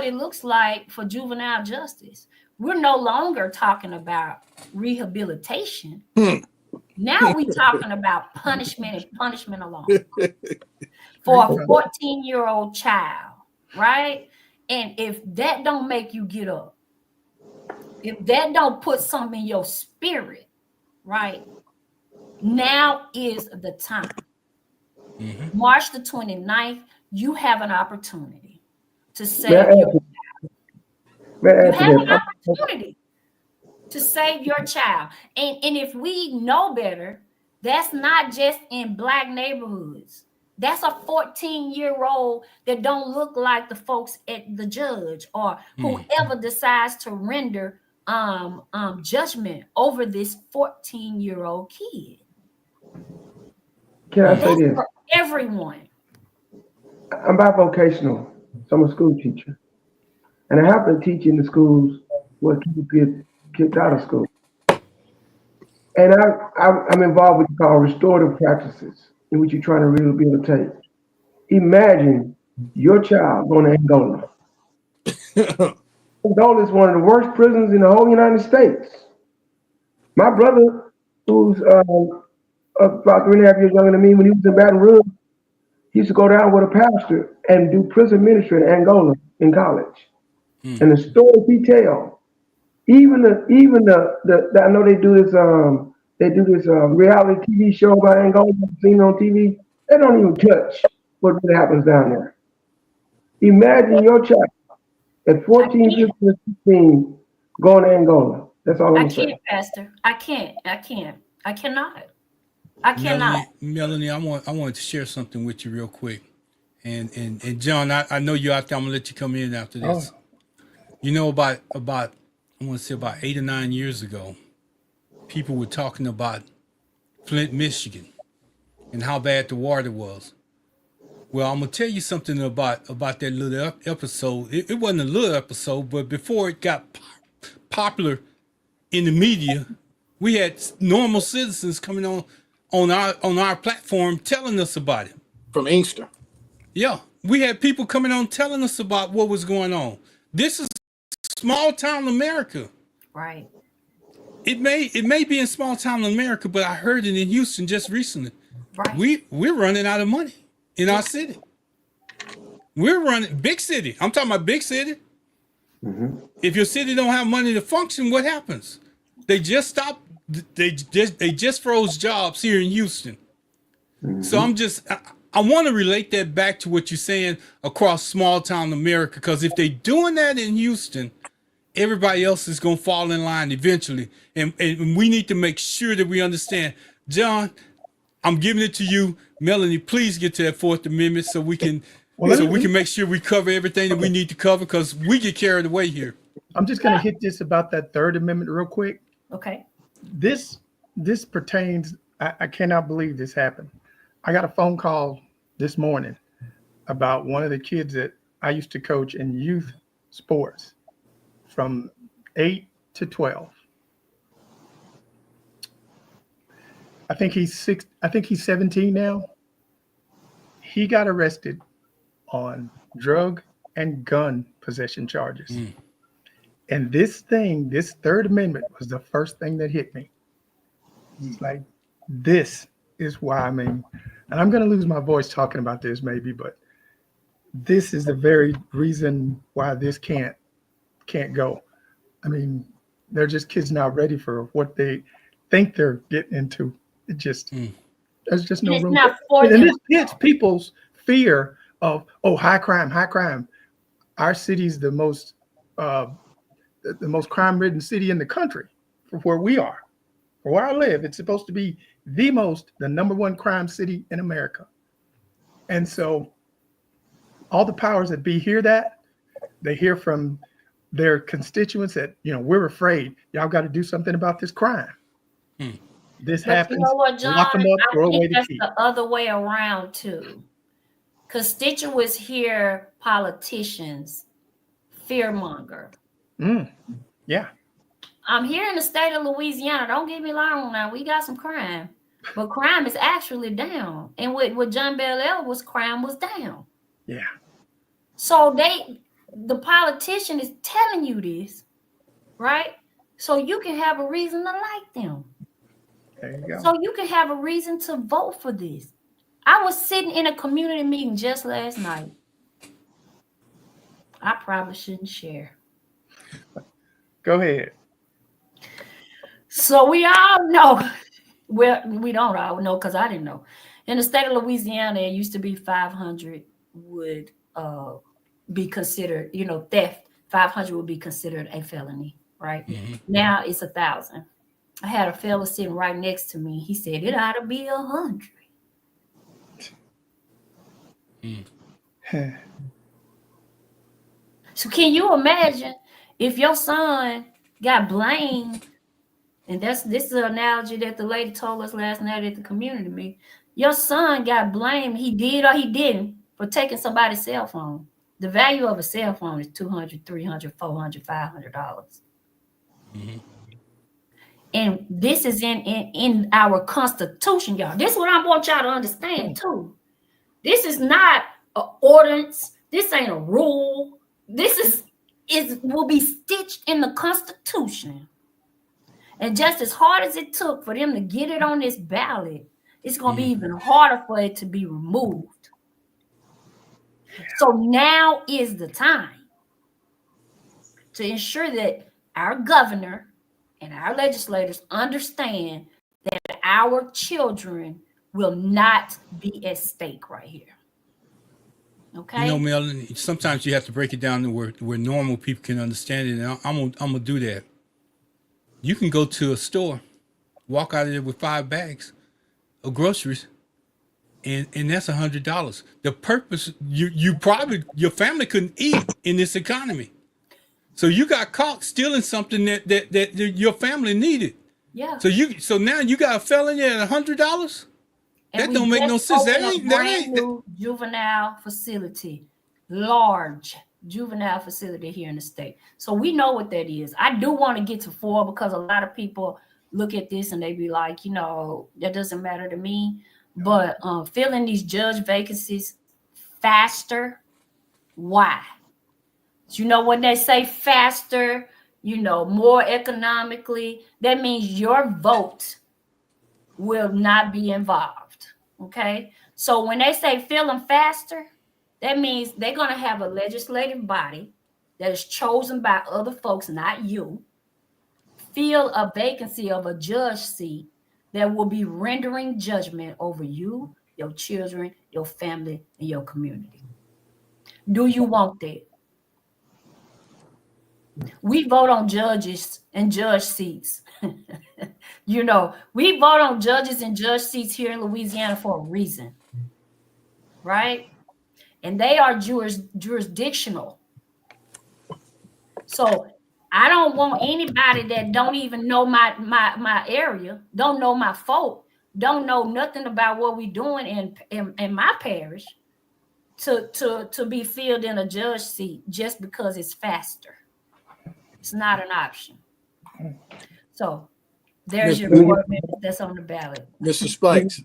it looks like for juvenile justice. We're no longer talking about rehabilitation. Now we're talking about punishment and punishment alone for a 14-year-old child, right? And if that don't make you get up, if that don't put something in your spirit, right, now is the time. March the 29th, you have an opportunity to save your child. You have an opportunity to save your child. And if we know better, that's not just in Black neighborhoods. That's a 14-year-old that don't look like the folks at the judge or whoever decides to render judgment over this 14-year-old kid. Can I say this? For everyone. I'm bivocational, so I'm a school teacher. And I happen to teach in the schools where kids get kicked out of school. And I'm involved with what you call restorative practices, in which you're trying to rehabilitate. Imagine your child going to Angola. Angola is one of the worst prisons in the whole United States. My brother, who's about 3.5 years younger than me, when he was in Baton Rouge, he used to go down with a pastor and do prison ministry in Angola in college. And the stories he tells, even the I know they do this reality TV show about Angola, seen on TV. They don't even touch what really happens down there. Imagine your child at 14, 15, and 16 going to Angola. That's all I'm I saying. can't, Pastor. I cannot. I cannot. Melanie, I wanted to share something with you real quick. And John, I know you're out there. I'm gonna let you come in after this. Oh, You know, about I want to say about 8 or 9 years ago, people were talking about Flint, Michigan, and how bad the water was. Well, I'm gonna tell you something about that little episode. It wasn't a little episode, but before it got popular in the media, we had normal citizens coming on our platform telling us about it. From Inkster. Yeah, we had people coming on telling us about what was going on. This is small town America. Right. It may be in small town America, but I heard it in Houston just recently. Right. We're running out of money in our city. We're running big city. I'm talking about big city. Mm-hmm. If your city don't have money to function, what happens? They just stopped. They just froze jobs here in Houston. Mm-hmm. So I want to relate that back to what you're saying across small town America, because if they're doing that in Houston, everybody else is going to fall in line eventually. And we need to make sure that we understand. John, I'm giving it to you. Melanie, please get to that Fourth Amendment so we can make sure we cover everything that we need to cover, because we get carried away here. I'm just going to hit this about that Third Amendment real quick. Okay. This pertains. I cannot believe this happened. I got a phone call this morning about one of the kids that I used to coach in youth sports from 8 to 12. I think he's 17 now. He got arrested on drug and gun possession charges. Mm. And this Third Amendment was the first thing that hit me. It's like, this is why, and I'm going to lose my voice talking about this maybe, but this is the very reason why this can't go. They're just kids not ready for what they think they're getting into. It just, there's just no It's room. not for And them. this hits people's fear of, high crime. Our city's the most crime-ridden city in the country, for where we are, for where I live. It's supposed to be the number one crime city in America. And so all the powers that be hear that. They hear from their constituents that, we're afraid. Y'all got to do something about this crime. This happens. You know what, John? Lock them up, throw I away think the that's key. the other way around too. Constituents hear politicians fearmonger. Yeah. I'm here in the state of Louisiana. Don't get me wrong now. We got some crime, but crime is actually down. And with John Bel Air crime was down. Yeah. So the politician is telling you this, right? So you can have a reason to like them. There you go. So you can have a reason to vote for this. I was sitting in a community meeting just last night. I probably shouldn't share. Go ahead. So we all know, well, we don't all know because I didn't know. In the state of Louisiana, it used to be 500 would be considered, theft. 500 would be considered a felony, right? Mm-hmm. Now it's 1,000. I had a fella sitting right next to me. He said it ought to be 100. So can you imagine if your son got blamed? And this is an analogy that the lady told us last night at the community meeting. Your son got blamed. He did or he didn't for taking somebody's cell phone. The value of a cell phone is $200, $300, $400, $500. Mm-hmm. And this is in our Constitution, y'all. This is what I want y'all to understand too. This is not an ordinance. This ain't a rule. This will be stitched in the Constitution. And just as hard as it took for them to get it on this ballot, it's going to be even harder for it to be removed. So now is the time to ensure that our governor and our legislators understand that our children will not be at stake right here. Okay. Melanie, sometimes you have to break it down to where normal people can understand it. And I'm gonna do that. You can go to a store, walk out of there with 5 bags of groceries, and that's $100. The purpose you probably your family couldn't eat in this economy, so you got caught stealing something that your family needed. Yeah. So now you got a felony at $100. And That we don't make no just sense. opened a brand new juvenile facility, large juvenile facility here in the state. So we know what that is. I do want to get to 4 because a lot of people look at this and they be like, that doesn't matter to me. But filling these judge vacancies faster, why? When they say faster, more economically, that means your vote will not be involved. Okay. So when they say fill them faster, that means they're going to have a legislative body that is chosen by other folks, not you, fill a vacancy of a judge seat that will be rendering judgment over you, your children, your family, and your community. Do you want that? We vote on judges and judge seats. We vote on judges and judge seats here in Louisiana for a reason, right? And they are jurisdictional. So I don't want anybody that don't even know my area, don't know my folk, don't know nothing about what we're doing in my parish to be filled in a judge seat just because it's faster. It's not an option. So there's your 4 minutes that's on the ballot. Mr. Spikes.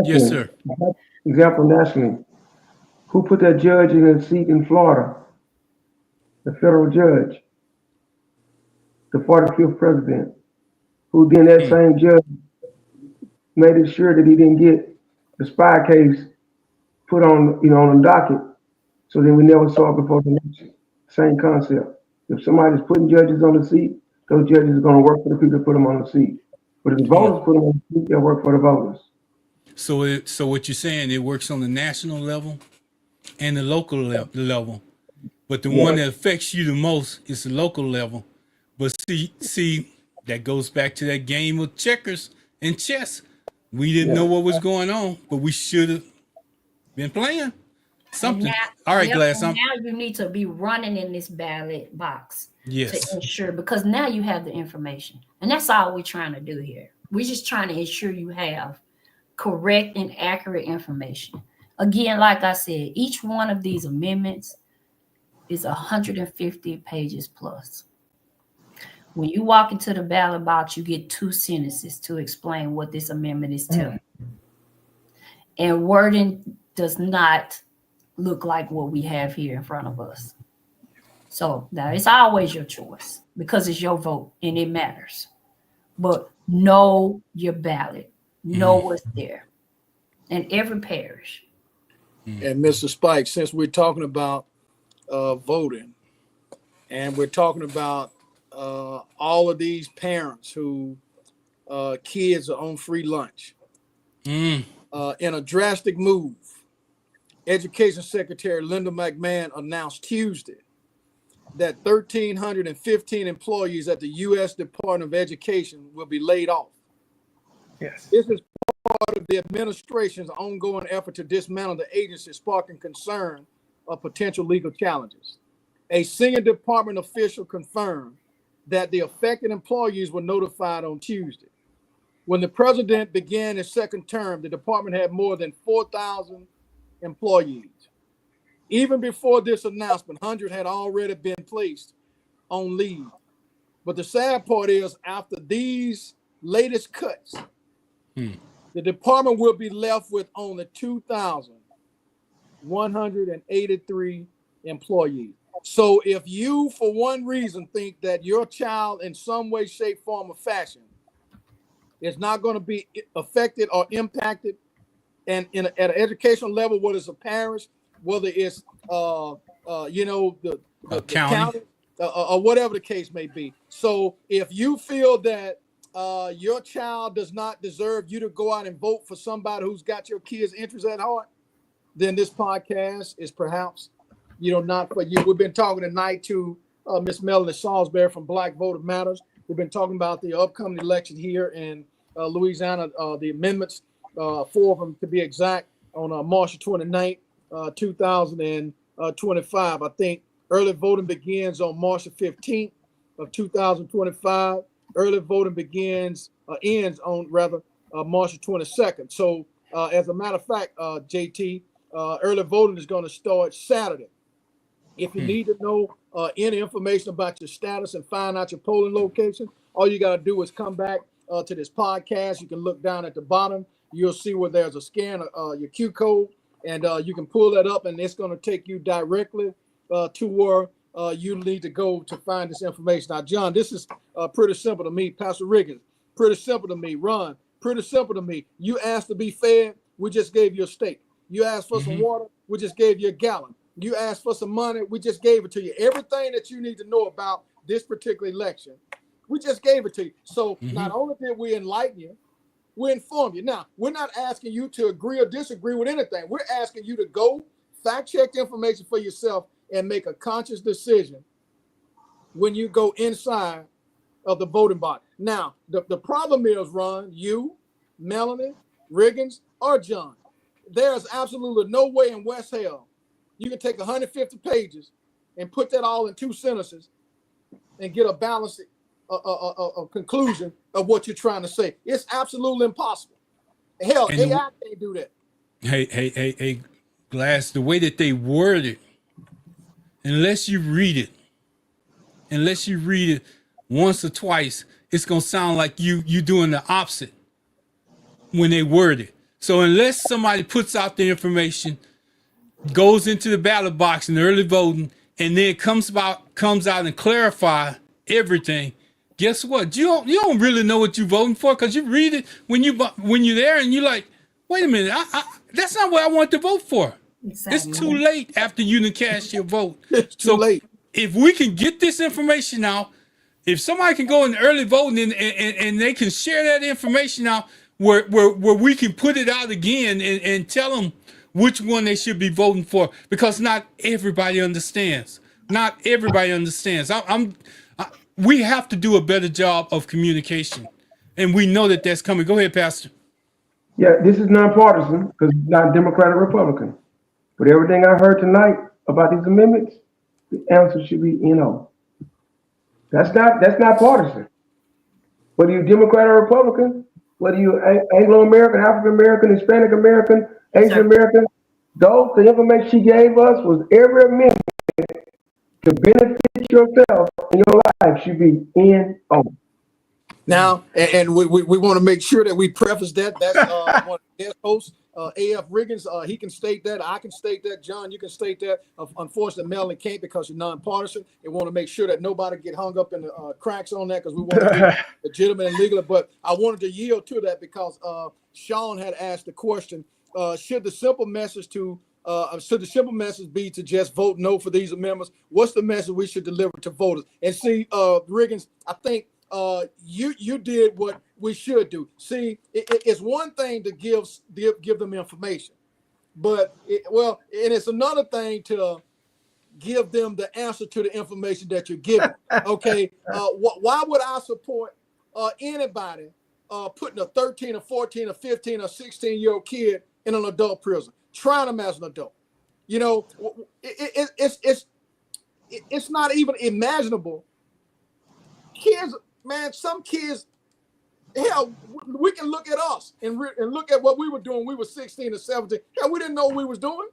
Yes, sir. Example nationally. Who put that judge in a seat in Florida? The federal judge, the 45th president, who then that same judge made it sure that he didn't get the spy case put on the docket. So then we never saw it before the election. Same concept. If somebody's putting judges on the seat, those judges are going to work for the people that put them on the seat. But if the voters put them on the seat, they'll work for the voters. So what you're saying, it works on the national level and the local level, but the one that affects you the most is the local level. But see, that goes back to that game of checkers and chess. We didn't know what was going on, but we should have been playing something. Now, all right, Glass. Now you need to be running in this ballot box to ensure, because now you have the information, and that's all we're trying to do here. We're just trying to ensure you have correct and accurate information. Again, like I said, each one of these amendments is 150 pages plus. When you walk into the ballot box, you get 2 sentences to explain what this amendment is telling you. And wording does not look like what we have here in front of us. So now it's always your choice because it's your vote and it matters. But know your ballot. Know what's there in every parish. And Mr. Spike, since we're talking about voting, and we're talking about all of these parents who kids are on free lunch, in a drastic move, Education Secretary Linda McMahon announced Tuesday that 1,315 employees at the U.S. Department of Education will be laid off. Yes. This is part of the administration's ongoing effort to dismantle the agency, sparking concern of potential legal challenges. A senior department official confirmed that the affected employees were notified on Tuesday. When the president began his second term, the department had more than 4,000 employees. Even before this announcement, 100 had already been placed on leave. But the sad part is, after these latest cuts, the department will be left with only 2,183 employees. So if you, for one reason, think that your child in some way, shape, form, or fashion is not going to be affected or impacted, and at an educational level, whether it's a parish, whether it's the county, or whatever the case may be. So if you feel that your child does not deserve you to go out and vote for somebody who's got your kids' interests at heart, then this podcast is perhaps, not for you. We've been talking tonight to Miss Melonie Saulsberry from Black Voter Matters. We've been talking about the upcoming election here in Louisiana, the amendments, 4 of them to be exact, on March 29th, 2025. I think early voting begins on March 15th of 2025. Early voting ends on March 22nd. So as a matter of fact, JT, early voting is going to start Saturday. If you need to know any information about your status and find out your polling location, all you got to do is come back to this podcast. You can look down at the bottom. You'll see where there's a scan of your Q code, and you can pull that up, and it's going to take you directly to where you need to go to find this information. Now, John, this is pretty simple to me. Pastor Riggins, pretty simple to me. Ron, pretty simple to me. You asked to be fed, we just gave you a steak. You asked for some water, we just gave you a gallon. You asked for some money, we just gave it to you. Everything that you need to know about this particular election, we just gave it to you. So not only did we enlighten you, we inform you. Now, we're not asking you to agree or disagree with anything. We're asking you to go fact check the information for yourself and make a conscious decision when you go inside of the voting body. Now, the problem is, Ron, you, Melonie, Riggins, or John, there's absolutely no way in West Hell you can take 150 pages and put that all in 2 sentences and get a balanced conclusion of what you're trying to say. It's absolutely impossible. Hell, AI can't do that. Hey, Glass, the way that they word it, unless you read it once or twice, it's gonna sound like you doing the opposite when they word it. So unless somebody puts out the information, goes into the ballot box in the early voting, and then comes out and clarify everything, guess what? You don't really know what you're voting for, because you read it when you're there and you're like, wait a minute, that's not what I want to vote for. Exactly. It's too late after you done cast your vote. It's too late. If we can get this information out, if somebody can go in early voting and they can share that information out where we can put it out again and tell them which one they should be voting for, because not everybody understands. Not everybody understands. We have to do a better job of communication, and we know that that's coming. Go ahead, Pastor. Yeah, this is nonpartisan because it's not Democrat or Republican. But everything I heard tonight about these amendments, the answer should be no. That's not partisan. Whether you're Democrat or Republican, whether you're Anglo-American, African-American, Hispanic American, Asian American, the information she gave us was every amendment to benefit yourself in your life should be no. Now, and we want to make sure that we preface that. That's one of the guest hosts, AF Riggins. He can state that. I can state that. John, you can state that. Unfortunately, Melonie can't because you're nonpartisan. And want to make sure that nobody get hung up in the cracks on that, because we want to be legitimate and legal. But I wanted to yield to that because Sean had asked the question, should the simple message be to just vote no for these amendments? What's the message we should deliver to voters? And see, Riggins, I think you did what we should do. See, it's one thing to give them information, but it's another thing to give them the answer to the information that you're giving. Okay, why would I support anybody putting a 13 or 14 or 15 or 16-year-old kid in an adult prison, trying them as an adult? You know, it's not even imaginable. Kids, man, some kids, hell, we can look at us and look at what we were doing. We were 16 or 17. Hell, we didn't know what we was doing.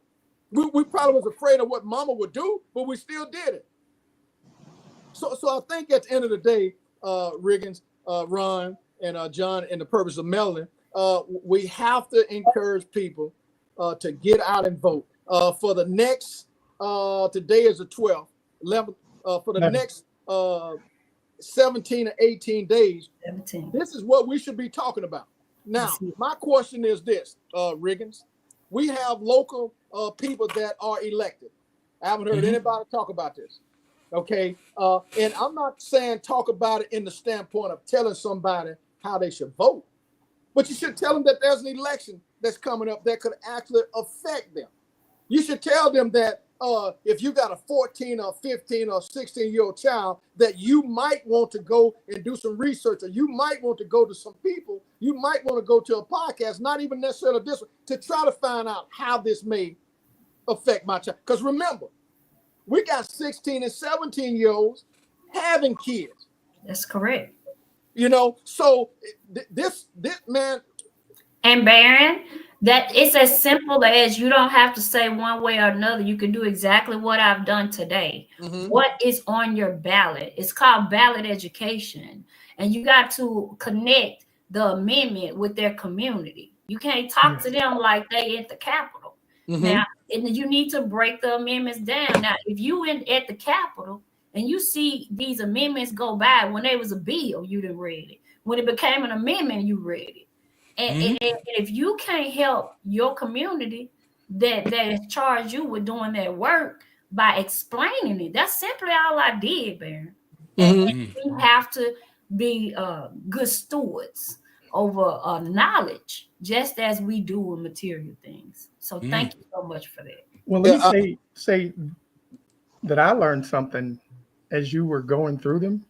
We probably was afraid of what mama would do, but we still did it. So I think at the end of the day, Riggins, Ron, and John, and the purpose of Melonie, we have to encourage people to get out and vote. For the next, today is the 12th, 11th, for the next 17 or 18 days, 17. This is what we should be talking about. Now, my question is this, Riggins. We have local people that are elected. I haven't heard anybody talk about this. Okay. And I'm not saying talk about it in the standpoint of telling somebody how they should vote, but you should tell them that there's an election that's coming up that could actually affect them. You should tell them that if you got a 14 or 15 or 16-year-old child, that you might want to go and do some research, or you might want to go to some people, you might want to go to a podcast, not even necessarily this one, to try to find out how this may affect my child. Because remember, we got 16 and 17-year-olds having kids. That's correct. You know, so this man. And Baron, that it's as simple as you don't have to say one way or another. You can do exactly what I've done today. Mm-hmm. What is on your ballot? It's called ballot education. And you got to connect the amendment with their community. You can't talk to them like they at the Capitol. Mm-hmm. Now, and you need to break the amendments down. Now, if you at the Capitol and you see these amendments go by, when there was a bill, you didn't read it. When it became an amendment, you read it. And if you can't help your community that has charged you with doing that work by explaining it, that's simply all I did, Baron. And we have to be good stewards over knowledge, just as we do with material things. So thank you so much for that. Well, let me say that I learned something as you were going through them.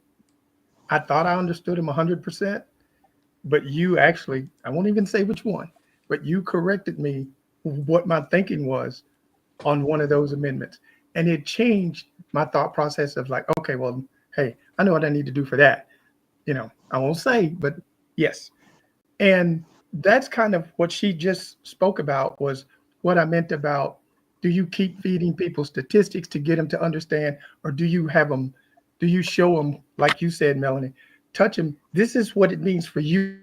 I thought I understood them 100%. But you actually, I won't even say which one, but you corrected me what my thinking was on one of those amendments. And it changed my thought process of like, okay, well, hey, I know what I need to do for that. You know, I won't say, but yes. And that's kind of what she just spoke about, was what I meant about, do you keep feeding people statistics to get them to understand, or do you have them, do you show them, like you said, Melonie, touch them, this is what it means for you,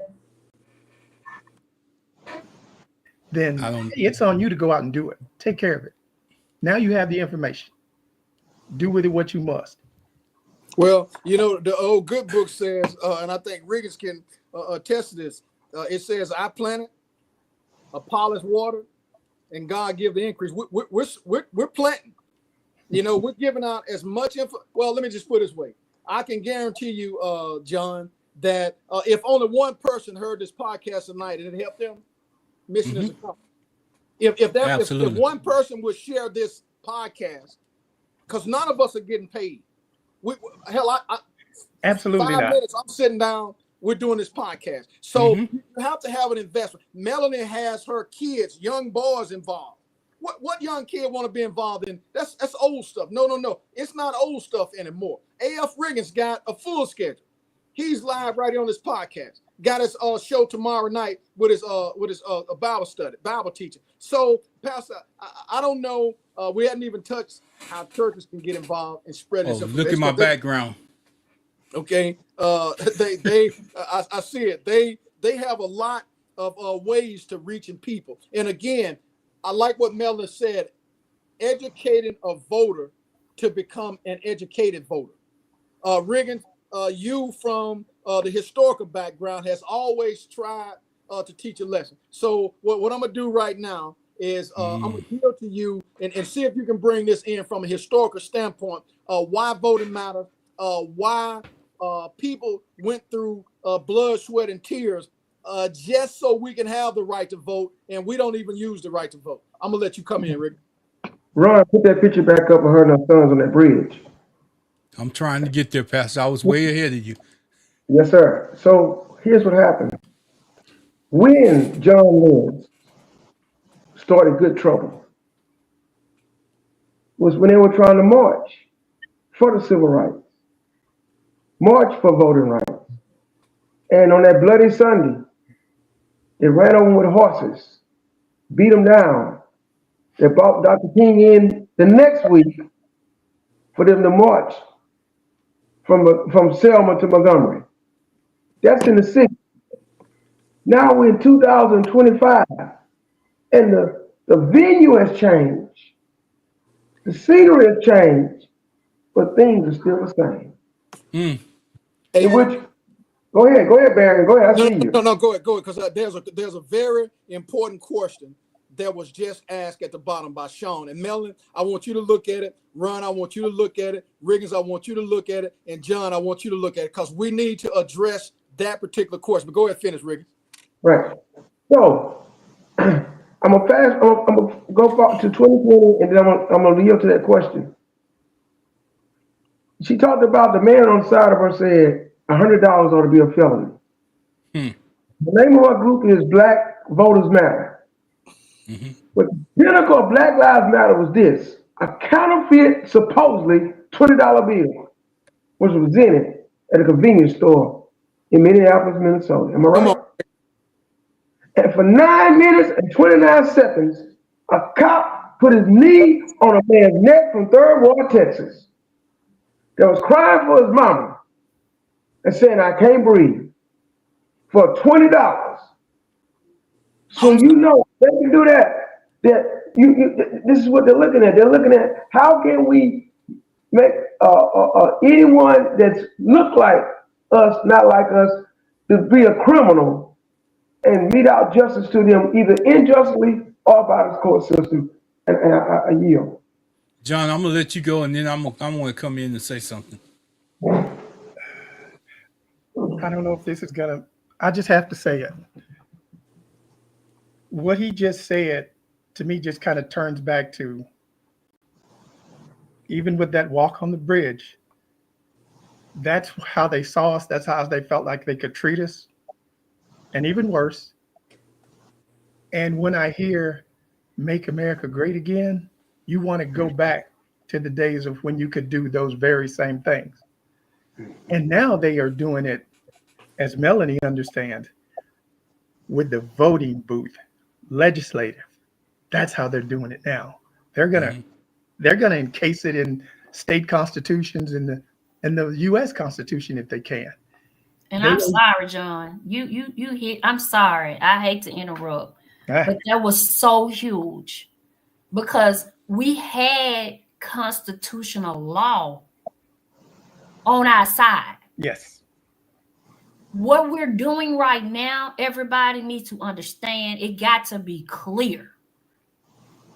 then hey, it's on you to go out and do it. Take care of it. Now you have the information. Do with it what you must. Well, you know, the old good book says, and I think Riggins can attest to this, it says, I planted, Apollos water, and God give the increase. We're planting. You know, we're giving out as much info. Well, let me just put it this way. I can guarantee you, John, that if only one person heard this podcast tonight and it helped them, mission is accomplished. If one person would share this podcast, because none of us are getting paid. Absolutely 5 not. minutes, I'm sitting down, we're doing this podcast. So you have to have an investment. Melonie has her kids, young boys involved. What young kid want to be involved in? That's old stuff. No. It's not old stuff anymore. A.F. Riggins got a full schedule. He's live right here on this podcast. Got his show tomorrow night with his Bible study, Bible teaching. So, Pastor, I don't know. We hadn't even touched how churches can get involved and spread this information. Look at my background. Okay, I see it. They have a lot of ways to reaching people. And again, I like what Melonie said, educating a voter to become an educated voter. Riggins, you from the historical background has always tried to teach a lesson. So what I'm gonna do right now is I'm gonna yield to you and see if you can bring this in from a historical standpoint. Why voting matters, why people went through blood, sweat, and tears just so we can have the right to vote, and we don't even use the right to vote. I'm gonna let you come in, Rick. Ron, put that picture back up of her and her sons on that bridge. I'm trying to get there, Pastor. I was way ahead of you. Yes, sir. So here's what happened. When John Lewis started good trouble was when they were trying to march for the civil rights, march for voting rights. And on that bloody Sunday, they ran over with horses, beat them down. They brought Dr. King in the next week for them to march from Selma to Montgomery. That's in the 60s. Now we're in 2025, and the venue has changed. The scenery has changed, but things are still the same. In which, go ahead, Barry. Go ahead. I see you. No, go ahead, because there's a very important question that was just asked at the bottom by Sean. And Melonie, I want you to look at it. Ron, I want you to look at it. Riggins, I want you to look at it. And John, I want you to look at it, because we need to address that particular question. But go ahead, finish, Riggins. Right. So I I'm gonna go far to 2020, and then I'm gonna yield to that question. She talked about the man on the side of her said $100 ought to be a felony. Hmm. The name of our group is Black Voters Matter. Mm-hmm. But the pinnacle of Black Lives Matter was this: a counterfeit, supposedly $20 bill was presented at a convenience store in Minneapolis, Minnesota. Am I Come right? on. And for 9 minutes and 29 seconds, a cop put his knee on a man's neck from Third Ward, Texas, that was crying for his mama and saying, "I can't breathe," for $20. So I'm you know they can do that. This is what they're looking at. They're looking at how can we make anyone that's look like us, not like us, to be a criminal and mete out justice to them either unjustly or by the court system. And I yield. John, I'm gonna let you go, and then I'm gonna come in and say something. I don't know if this is gonna. I just have to say it. What he just said to me just kind of turns back to even with that walk on the bridge. That's how they saw us. That's how they felt like they could treat us, and even worse. And when I hear "Make America Great Again," you want to go back to the days of when you could do those very same things. And now they are doing it, as Melonie understands, with the voting booth, legislative. That's how they're doing it now. They're gonna encase it in state constitutions and the U.S. Constitution if they can. And I'm sorry, John. You hit. I'm sorry. I hate to interrupt, but that was so huge because we had constitutional law on our side. Yes. What we're doing right now, everybody needs to understand. It got to be clear.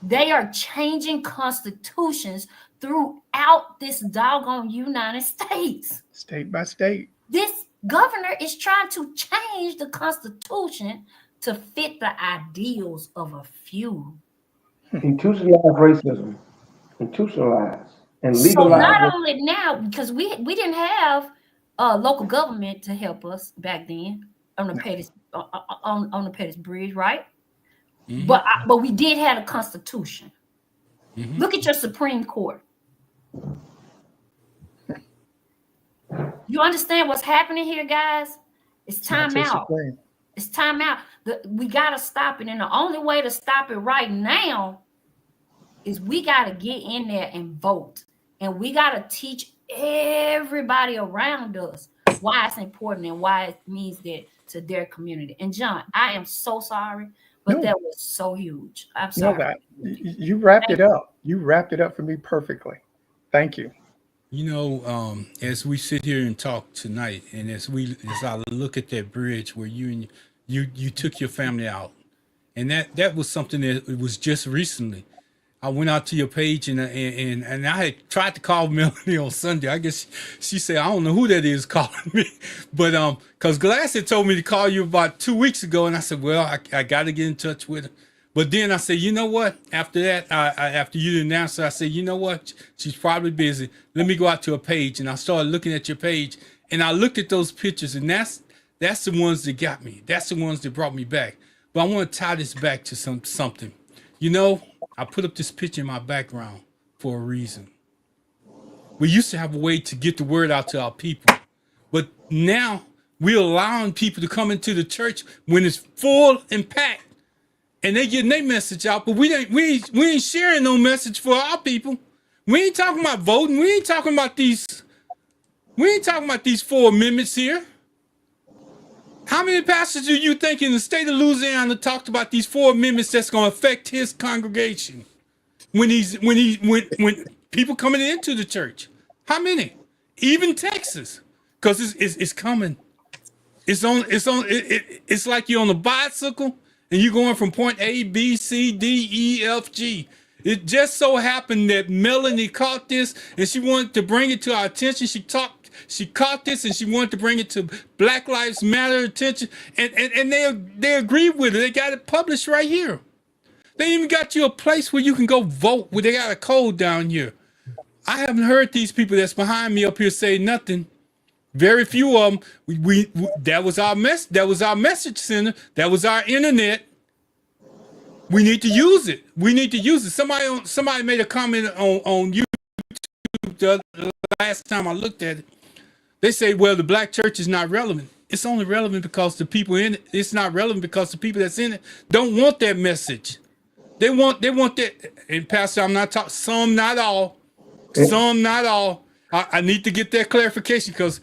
They are changing constitutions throughout this doggone United States. State by state. This governor is trying to change the Constitution to fit the ideals of a few. Institutionalized racism. Institutionalized and So legalized. not only now, because we didn't have local government to help us back then on the Pettis on the Pettis Bridge, right? Mm-hmm. But we did have a constitution. Mm-hmm. Look at your Supreme Court. You understand what's happening here, guys? It's time out. It's time out. We gotta stop it, and the only way to stop it right now is we gotta get in there and vote, and we gotta teach everybody around us why it's important and why it means that to their community. And John, I am so sorry, but that was so huge. I'm sorry. No, you wrapped it up. You wrapped it up for me perfectly. Thank you. You know, as we sit here and talk tonight, and as I look at that bridge where you took your family out, and that was something that it was just recently. I went out to your page and I had tried to call Melonie on Sunday. I guess she said, I don't know who that is calling me, but because Glass had told me to call you about 2 weeks ago, and I said, well, I got to get in touch with her. But then I said, you know what? After that, after you didn't answer, I said, you know what? She's probably busy. Let me go out to her page, and I started looking at your page, and I looked at those pictures, and that's the ones that got me. That's the ones that brought me back. But I want to tie this back to something. You know, I put up this picture in my background for a reason. We used to have a way to get the word out to our people, but now we're allowing people to come into the church when it's full and packed, and they getting their message out. But we ain't sharing no message for our people. We ain't talking about voting. We ain't talking about these 4 amendments here. How many pastors do you think in the state of Louisiana talked about these 4 amendments that's going to affect his congregation when people coming into the church? How many? Even Texas, because it's coming. It's like you're on a bicycle and you're going from point A, B, C, D, E, F, G. It just so happened that Melonie caught this and she wanted to bring it to our attention. She caught this and she wanted to bring it to Black Lives Matter attention, and they agreed with it. They got it published right here. They even got you a place where you can go vote. Where they got a code down here. I haven't heard these people that's behind me up here say nothing. Very few of them. We that was our That was our message center. That was our internet. We need to use it. We need to use it. Somebody made a comment on YouTube the last time I looked at it. They say, well, the black church is not relevant. It's only relevant because the people in it. It's not relevant because the people that's in it don't want that message. They want that. And Pastor, I'm not talking. Some, not all. Some, not all. I need to get that clarification because,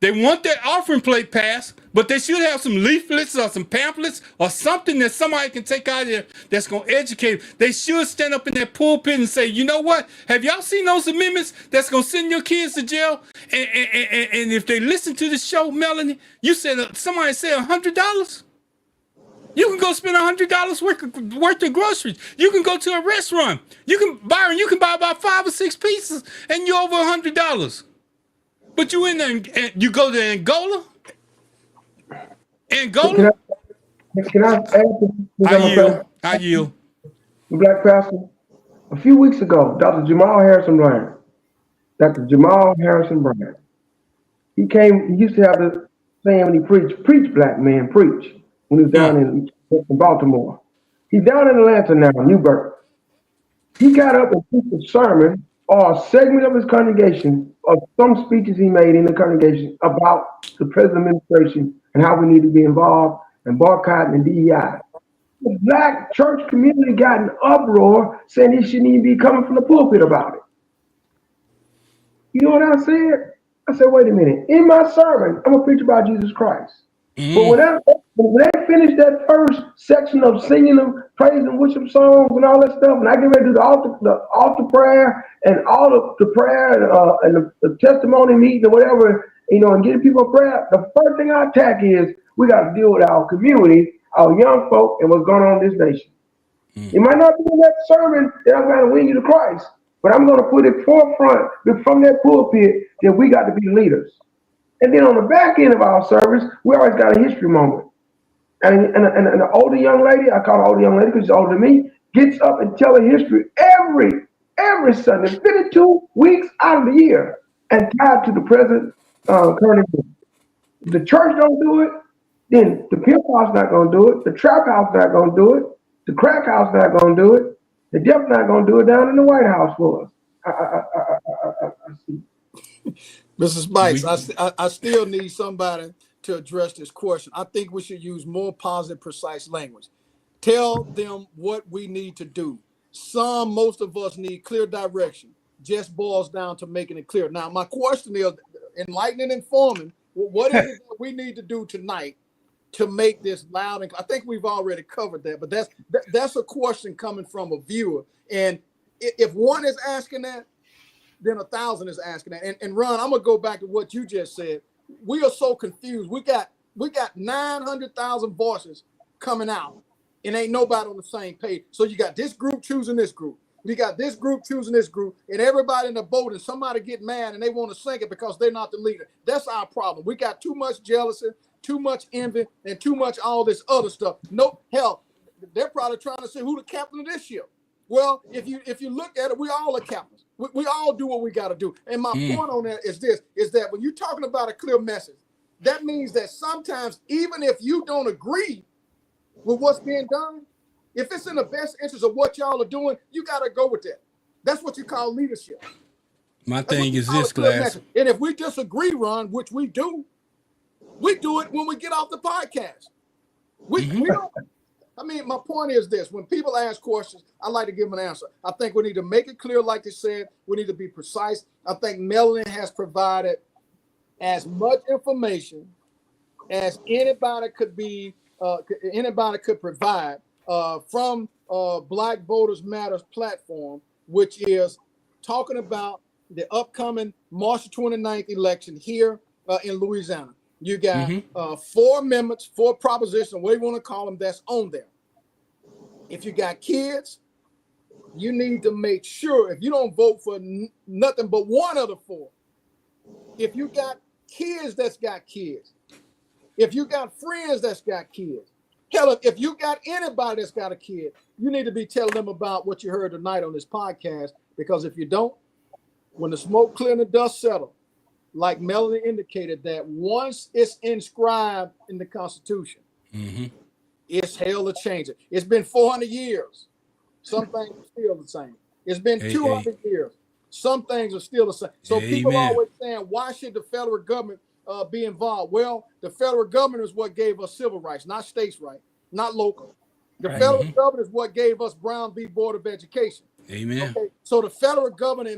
they want that offering plate passed, but they should have some leaflets or some pamphlets or something that somebody can take out of there that's going to educate them. They should stand up in that pulpit and say, you know what? Have y'all seen those amendments that's going to send your kids to jail? And if they listen to the show, Melonie, you said somebody said $100. You can go spend $100 worth of groceries. You can go to a restaurant. You can buy about 5 or 6 pieces, and you're over $100. But you in there and you go to Angola? Can I add to I yield. Black Pastor? A few weeks ago, Dr. Jamal Harrison Bryant, he used to have the saying when he preach black man, preach, when he was down in Baltimore. He's down in Atlanta now, Newburgh. He got up and preached a sermon or a segment of his congregation of some speeches he made in the congregation about the present administration and how we need to be involved and boycotting and DEI. The black church community got an uproar saying he shouldn't even be coming from the pulpit about it. You know what I said? I said, wait a minute. In my sermon, I'm going to preach about Jesus Christ. But when they finish that first section of singing them praise and worship songs and all that stuff, and I get ready to do the altar prayer and all the prayer and the testimony meeting or whatever, and getting people prayer, the first thing I attack is we got to deal with our community, our young folk, and what's going on in this nation. It might not be in that sermon that I'm going to win you to Christ, but I'm going to put it forefront from that pulpit that we got to be leaders. And then on the back end of our service, we always got a history moment. And an older young lady, I call her older young lady because she's older than me, gets up and tell a history every Sunday, 52 weeks out of the year, and tied to the present current event. If the church don't do it, then the pimp house not going to do it, the trap house not going to do it, the crack house not going to do it, the deaf not going to do it down in the White House for us. I see. Mrs. Spikes, I still need somebody to address this question. I think we should use more positive, precise language. Tell them what we need to do. Most of us need clear direction. Just boils down to making it clear. Now, my question is, enlightening and informing, what is it that we need to do tonight to make this loud? And I think we've already covered that, but that's a question coming from a viewer. And if one is asking that, then 1,000 is asking that. And Ron, I'm gonna go back to what you just said. We are so confused. We got 900,000 voices coming out, and ain't nobody on the same page. So you got this group choosing this group. We got this group choosing this group, and everybody in the boat, and somebody get mad and they want to sink it because they're not the leader. That's our problem. We got too much jealousy, too much envy, and too much all this other stuff. No, hell, they're probably trying to say who the captain of this ship. Well, if you look at it, we all are captains. We all do what we got to do. And my point on that is that when you're talking about a clear message, that means that sometimes, even if you don't agree with what's being done, if it's in the best interest of what y'all are doing, you got to go with that. That's what you call leadership. My thing is this, Glass. And if we disagree, Ron, which we do it when we get off the podcast. We don't. I mean, my point is this. When people ask questions, I like to give them an answer. I think we need to make it clear, like they said. We need to be precise. I think Melonie has provided as much information as anybody could provide from Black Voters Matters platform, which is talking about the upcoming March 29th election here in Louisiana. You got 4 amendments, 4 propositions, what you want to call them, that's on there. If you got kids, you need to make sure, if you don't vote for nothing but one of the 4, if you got kids that's got kids, if you got friends that's got kids, Hell, if you got anybody that's got a kid, you need to be telling them about what you heard tonight on this podcast, because if you don't, when the smoke clear and the dust settle, like Melonie indicated, that once it's inscribed in the Constitution, it's hell to change it. It's been 400 years. Some things are still the same. It's been 200 years. Some things are still the same. So people are always saying, why should the federal government be involved? Well, the federal government is what gave us civil rights, not states' rights, not local. The federal government is what gave us Brown v. Board of Education. Amen. Okay? So the federal government,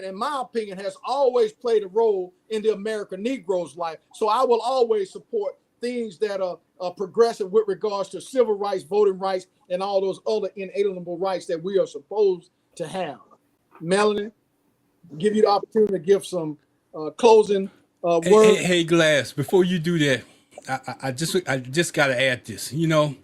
in my opinion, has always played a role in the American Negro's life. So I will always support things that are progressive with regards to civil rights, voting rights, and all those other inalienable rights that we are supposed to have. Melonie, give you the opportunity to give some closing words. Hey, Glass, before you do that, I just got to add this. You know,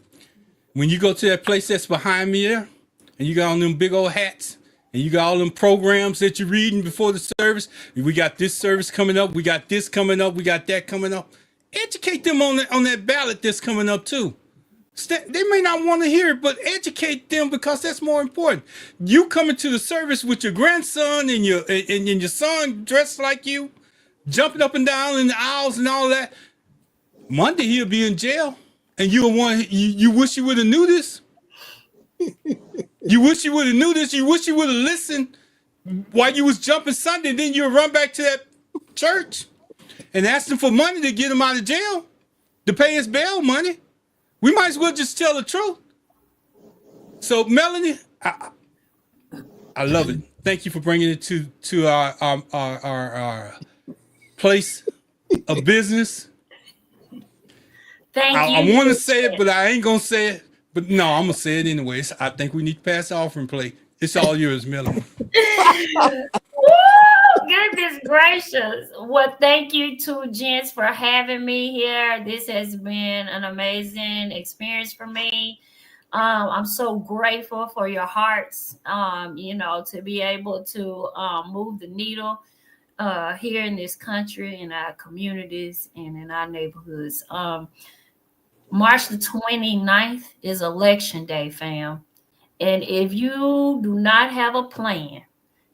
when you go to that place that's behind me there, and you got on them big old hats, and you got all them programs that you're reading before the service, we got this service coming up, we got this coming up, we got that coming up. Educate them on that ballot that's coming up too. They may not want to hear it, but educate them, because that's more important. You coming to the service with your grandson and your son dressed like you, jumping up and down in the aisles and all that. Monday he'll be in jail, and you wish you would have knew this. You wish you would have knew this. You wish you would have listened while you was jumping Sunday. Then you'll run back to that church and ask them for money to get him out of jail, to pay his bail money. We might as well just tell the truth. So, Melonie, I love it. Thank you for bringing it to our place of business. Thank you. I want to say it, but I ain't gonna say it. But no, I'm gonna say it anyways. I think we need to pass the offering plate. It's all yours, Melonie. Goodness gracious. Well, thank you two gents for having me here. This has been an amazing experience for me. I'm so grateful for your hearts, to be able to move the needle here in this country, in our communities, and in our neighborhoods. March the 29th is election day, fam. And if you do not have a plan,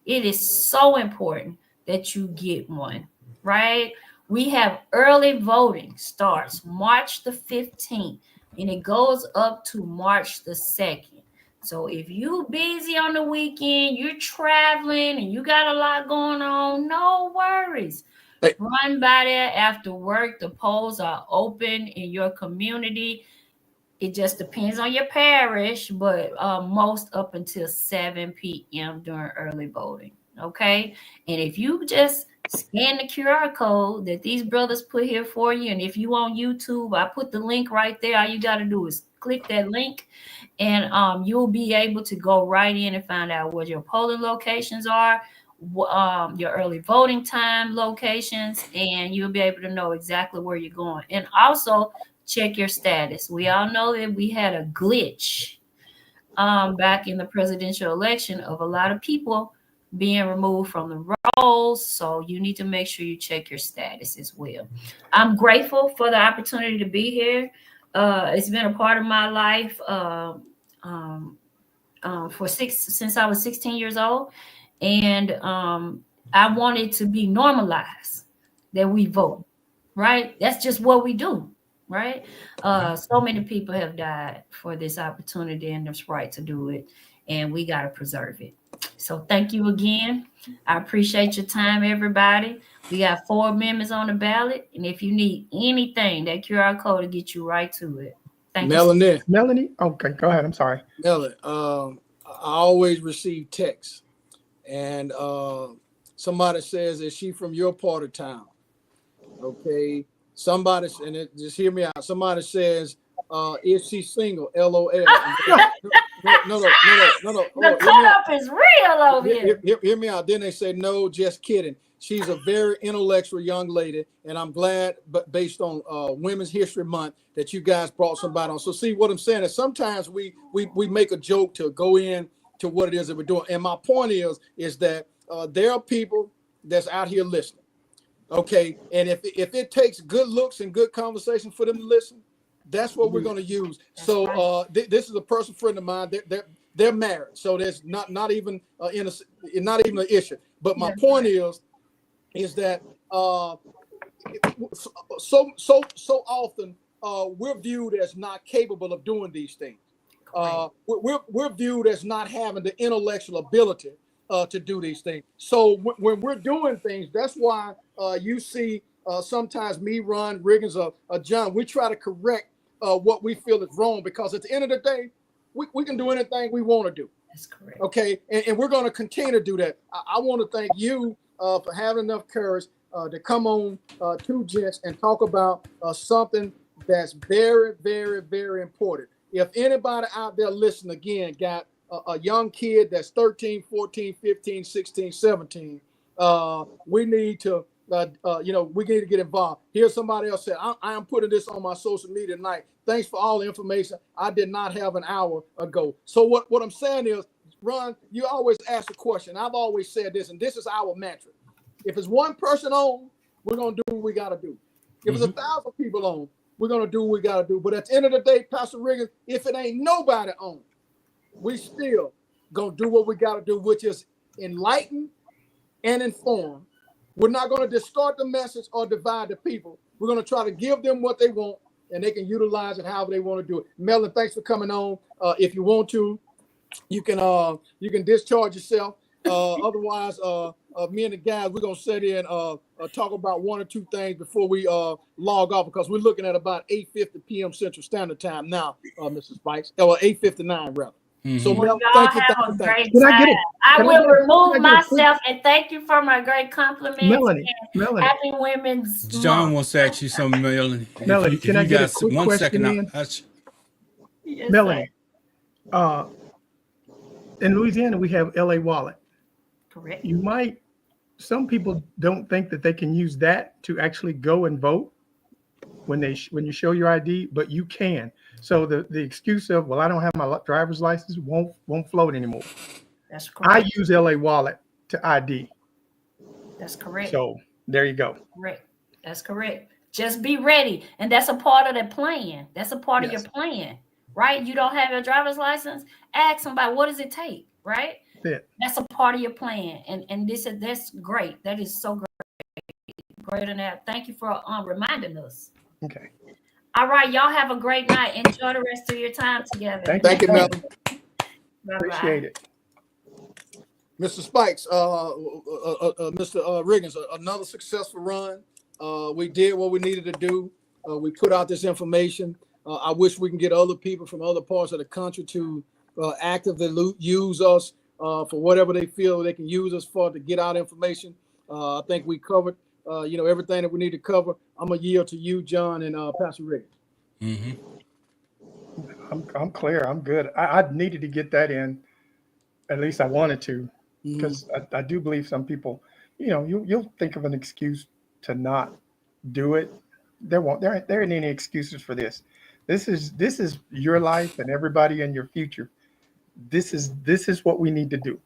it is so important that you get one, right? We have early voting starts March the 15th, and it goes up to March the 2nd. So if you're busy on the weekend, you're traveling, and you got a lot going on, no worries. Hey. Run by there after work. The polls are open in your community. It just depends on your parish, but most up until 7 p.m. during early voting, okay? And if you just scan the QR code that these brothers put here for you, and if you on YouTube, I put the link right there. All you got to do is click that link, and you'll be able to go right in and find out where your polling locations are, your early voting time locations, and you'll be able to know exactly where you're going. And also check your status. We all know that we had a glitch back in the presidential election of a lot of people being removed from the rolls. So you need to make sure you check your status as well. I'm grateful for the opportunity to be here. It's been a part of my life since I was 16 years old. And I want it to be normalized that we vote, right? That's just what we do, right? So many people have died for this opportunity and this right to do it, and we got to preserve it. So thank you again. I appreciate your time, everybody. We got 4 amendments on the ballot, and if you need anything, that QR code will get you right to it. Thank Melonie. you. Melonie? Okay, go ahead. I'm sorry. Melonie, I always receive texts, and somebody says, is she from your part of town? Okay. Somebody, just hear me out. Somebody says, is she single? LOL. No. The cut-up is real over here. Hear me out. Then they say, no, just kidding. She's a very intellectual young lady, and I'm glad, but based on Women's History Month, that you guys brought somebody on. So see, what I'm saying is sometimes we make a joke to go in to what it is that we're doing. And my point is that there are people that's out here listening. Okay, and if it takes good looks and good conversation for them to listen, That's what we're going to use. So this is a personal friend of mine. They're married, so there's not even not even an issue. But my point is that so often we're viewed as not capable of doing these things. We're viewed as not having the intellectual ability to do these things. So when we're doing things, that's why you see sometimes me, Ron, Riggins, or John, we try to correct what we feel is wrong, because at the end of the day, we can do anything we want to do. That's correct. Okay, and we're going to continue to do that. I want to thank you for having enough courage to come on Two Gents and talk about something that's very, very, very important. If anybody out there listening again got a young kid that's 13, 14, 15, 16, 17, we need to we need to get involved. Here's somebody else said, I am putting this on my social media tonight. Thanks for all the information I did not have an hour ago. So what I'm saying is, Ron, you always ask a question. I've always said this, and this is our mantra. If it's one person on, we're going to do what we got to do. If it's 1,000 people on, we're going to do what we got to do. But at the end of the day, Pastor Riggins, if it ain't nobody on, we still going to do what we got to do, which is enlighten and inform. We're not going to distort the message or divide the people. We're going to try to give them what they want, and they can utilize it however they want to do it. Melon, thanks for coming on. If you want to, you can discharge yourself. Otherwise, me and the guys, we're going to sit here and talk about one or two things before we log off, because we're looking at about 8:50 p.m. Central Standard Time now, Mrs. Spikes, or 8:59 rather. So, Well, Mel, y'all have a great Can I time. get it? I Can I will get it? remove Can I get a quick- myself, and thank you for my great compliments. Melanie, and Melanie. Happy Women's John Month. wants to ask you something, Melanie. Melanie, can I get a quick 1 second? question in? Yes, Melanie, sir. in Louisiana, we have LA Wallet. Correct. Some people don't think that they can use that to actually go and vote when you show your ID, but you can. So the excuse of, well, I don't have my driver's license won't float anymore. That's correct. I use LA Wallet to ID. That's correct. So there you go. Correct. That's correct. Just be ready. And that's a part of the plan. That's a part of your plan, right? You don't have your driver's license, ask somebody, what does it take, right? That's a part of your plan. And that's great. That is so great. Great on that. Thank you for reminding us. Okay. All right, y'all have a great night. Enjoy the rest of your time together. Thank you, Melon. Bye-bye. Appreciate it. Mr. Spikes, Mr. Riggins, another successful run. We did what we needed to do. We put out this information. I wish we can get other people from other parts of the country to actively use us for whatever they feel they can use us for to get out information. I think we covered, everything that we need to cover. I'm gonna yield to you, John, and Pastor Riggins. I'm clear. I'm good. I needed to get that in. At least I wanted to, because I do believe some people, you'll think of an excuse to not do it. There ain't any excuses for this. This is your life and everybody in your future. This is what we need to do.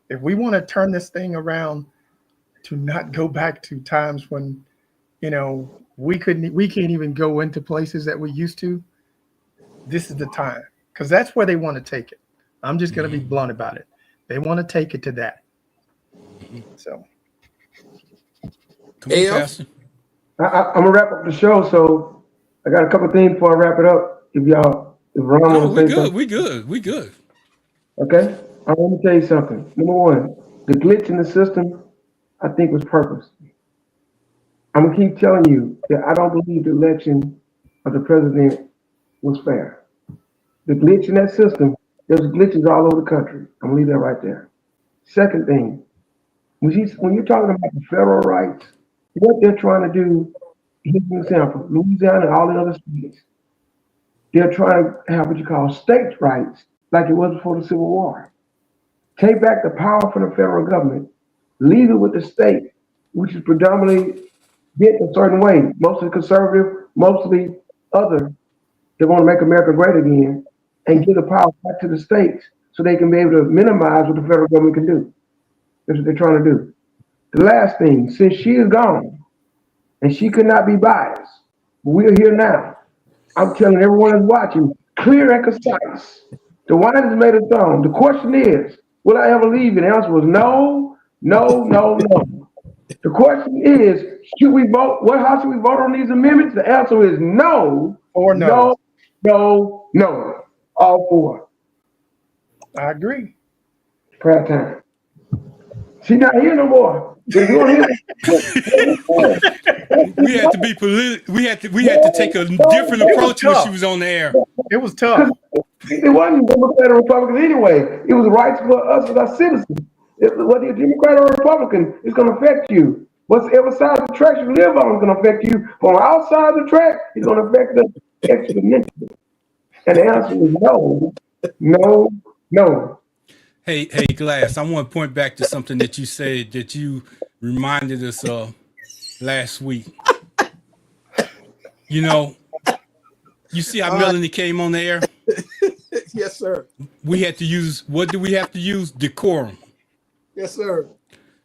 If we want to turn this thing around to not go back to times when, we can't even go into places that we used to. This is the time, because that's where they want to take it. I'm just going to be blunt about it. They want to take it to that. So, Come on, Pastor. I'm gonna wrap up the show, so I got a couple of things before I wrap it up. If Ron want to say something. We good. Okay, I want to tell you something. Number one, the glitch in the system, I think, was purpose. I'm gonna keep telling you that I don't believe the election of the president was fair. The glitch in that system, there's glitches all over the country. I'm gonna leave that right there. Second thing, when you're talking about the federal rights, what they're trying to do, here's an example, Louisiana and all the other states, they're trying to have what you call state rights, like it was before the Civil War. Take back the power from the federal government, leave it with the state, which is predominantly bent a certain way, mostly conservative, mostly other. They want to make America great again and give the power back to the states so they can be able to minimize what the federal government can do. That's what they're trying to do. The last thing, since she is gone and she could not be biased, but we're here now. I'm telling everyone that's watching, clear and concise. The wine is made of throne. The question is, will I ever leave? And the answer was no, no, no, no. The question is, should we vote? How should we vote on these amendments? The answer is no, Or no. no, no, no. All four. I agree. Prayer time. She's not here no more. If you want to hear We had to be we had to take a different approach when she was on the air. It was tough. it wasn't Democrat or Republican anyway. It was rights for us as our citizens. Whether you're Democrat or Republican, it's going to affect you. Whatever side of the track you live on is going to affect you. From outside the track, it's going to affect us exponentially. And the answer is no, no, no. Hey, Glass, I want to point back to something that you said that you reminded us of last week. You know, you see how Melonie came on the air? Yes, sir. We had to use, what do we have to use? Decorum. Yes, sir.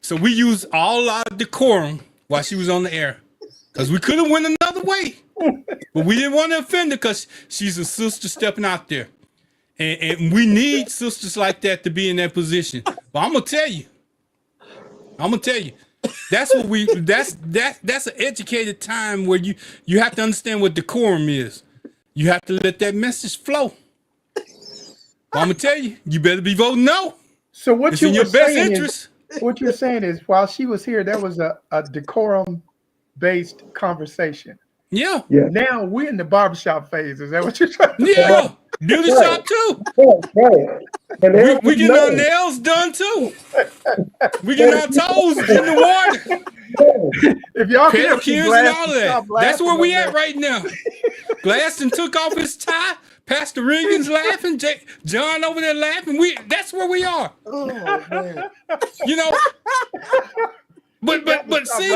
So we used all our decorum while she was on the air. Because we could have went another way. But we didn't want to offend her because she's a sister stepping out there. And we need sisters like that to be in that position. But I'm gonna tell you, that's what that's an educated time where you have to understand what decorum is. You have to let that message flow. But I'm gonna tell you, you better be voting no. So what It's you in were your best saying interest. what you're saying is while she was here, that was a decorum-based conversation. Yeah. Now we're in the barbershop phase. Is that what you're trying to say? Yeah. Beauty shop too. Right. And We getting our nails done too. We getting our toes in the water. If y'all can Pedicures and all of that. That's where we at right now. Glaston took off his tie. Pastor Regan's laughing. John over there laughing. That's where we are. Oh, man. You know. But see,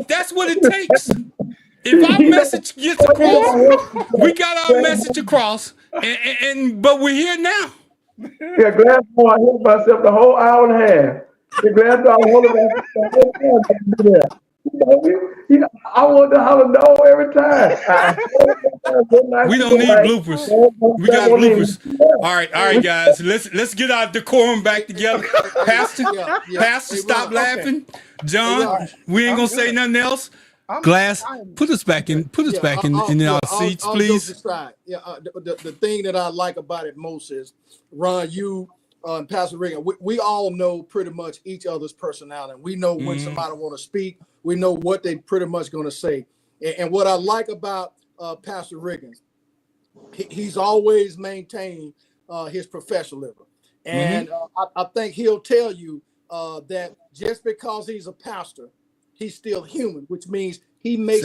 that's what it takes. If our message gets across, we got our message across, but we're here now. Yeah, Glass, I hit myself the whole hour and a half. The Glass, I want to holler no every time. We don't need bloopers. We got bloopers. All right, guys. Let's get our decorum back together. Pastor, stop laughing. John, we ain't gonna say nothing else. Glass, put us back in our seats, please. Yeah, the thing that I like about it most is, Ron, you and Pastor Regan, we all know pretty much each other's personality. We know when somebody want to speak. We know what they pretty much going to say. And what I like about Pastor Regan, he's always maintained his professionalism. And I think he'll tell you that just because he's a pastor, he's still human, which means he makes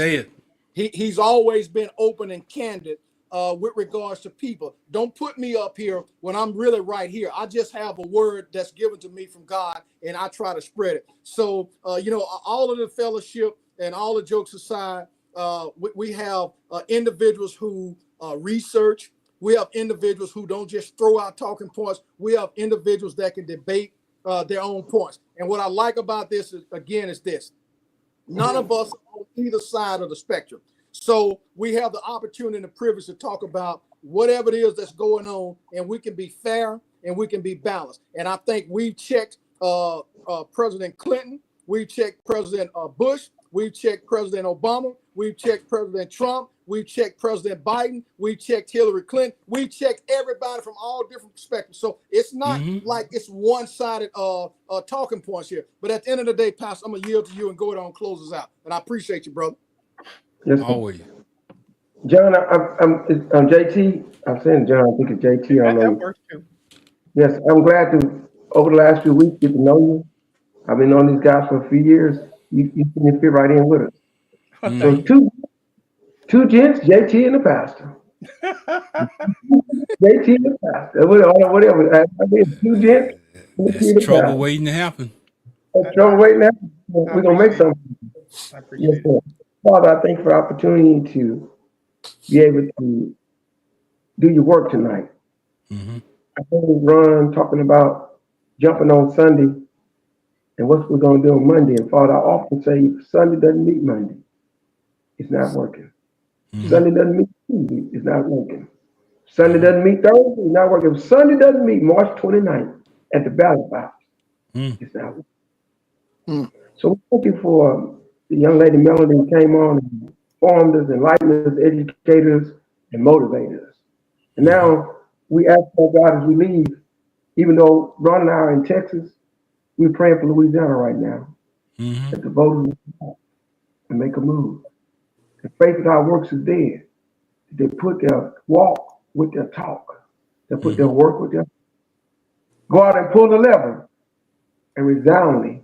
he's always been open and candid with regards to people. Don't put me up here when I'm really right here. I just have a word that's given to me from God, and I try to spread it. So, all of the fellowship and all the jokes aside, we have individuals who research. We have individuals who don't just throw out talking points. We have individuals that can debate their own points. And what I like about this is this. None of us on either side of the spectrum. So we have the opportunity and the privilege to talk about whatever it is that's going on, and we can be fair and we can be balanced. And I think we checked President Clinton, we checked President Bush, we checked President Obama, we checked President Trump, we checked President Biden, we checked Hillary Clinton, we checked everybody from all different perspectives. So it's not like it's one-sided talking points here. But at the end of the day, Pastor, I'm gonna yield to you and go ahead and close us out. And I appreciate you, brother. Yes, always. John, I'm JT. I'm saying John. I think it's JT. I know. That works too. Yes, I'm glad to over the last few weeks get to know you. I've been knowing these guys for a few years. You can fit right in with us. So two gents, JT and the pastor. JT and the pastor. Whatever. I mean, two gents. There's trouble waiting to happen. Trouble waiting to happen. We're gonna make something. I appreciate it. Father, I thank you for the opportunity to be able to do your work tonight. I heard Ron talking about jumping on Sunday and what we're going to do on Monday. And Father, I often say Sunday doesn't meet Monday. It's not working. Sunday doesn't meet Tuesday, it's not working. Sunday doesn't meet Thursday, it's not working. If Sunday doesn't meet March 29th at the ballot box, it's not working. Mm. So we're looking for the young lady Melonie who came on and informed us, enlightened us, educated us, and motivated us. And now we ask for God as we leave, even though Ron and I are in Texas, we're praying for Louisiana right now, that the voters will and make a move. The faith without works is dead. They put their walk with their talk. They put their work with their go out and pull the lever and resoundingly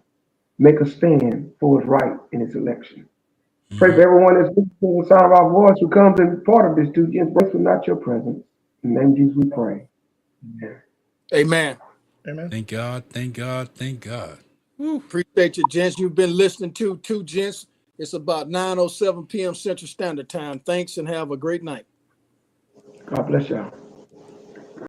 make a stand for what's right in this election. Pray for everyone that's listening to the sound of our voice who comes and part of this too. Embrace them, not your presence. In the name of Jesus we pray. Amen. Amen. Amen. Thank God. Thank God. Thank God. Appreciate you, gents. You've been listening to Two Gents. It's about 9:07 p.m. Central Standard Time. Thanks and have a great night. God bless y'all.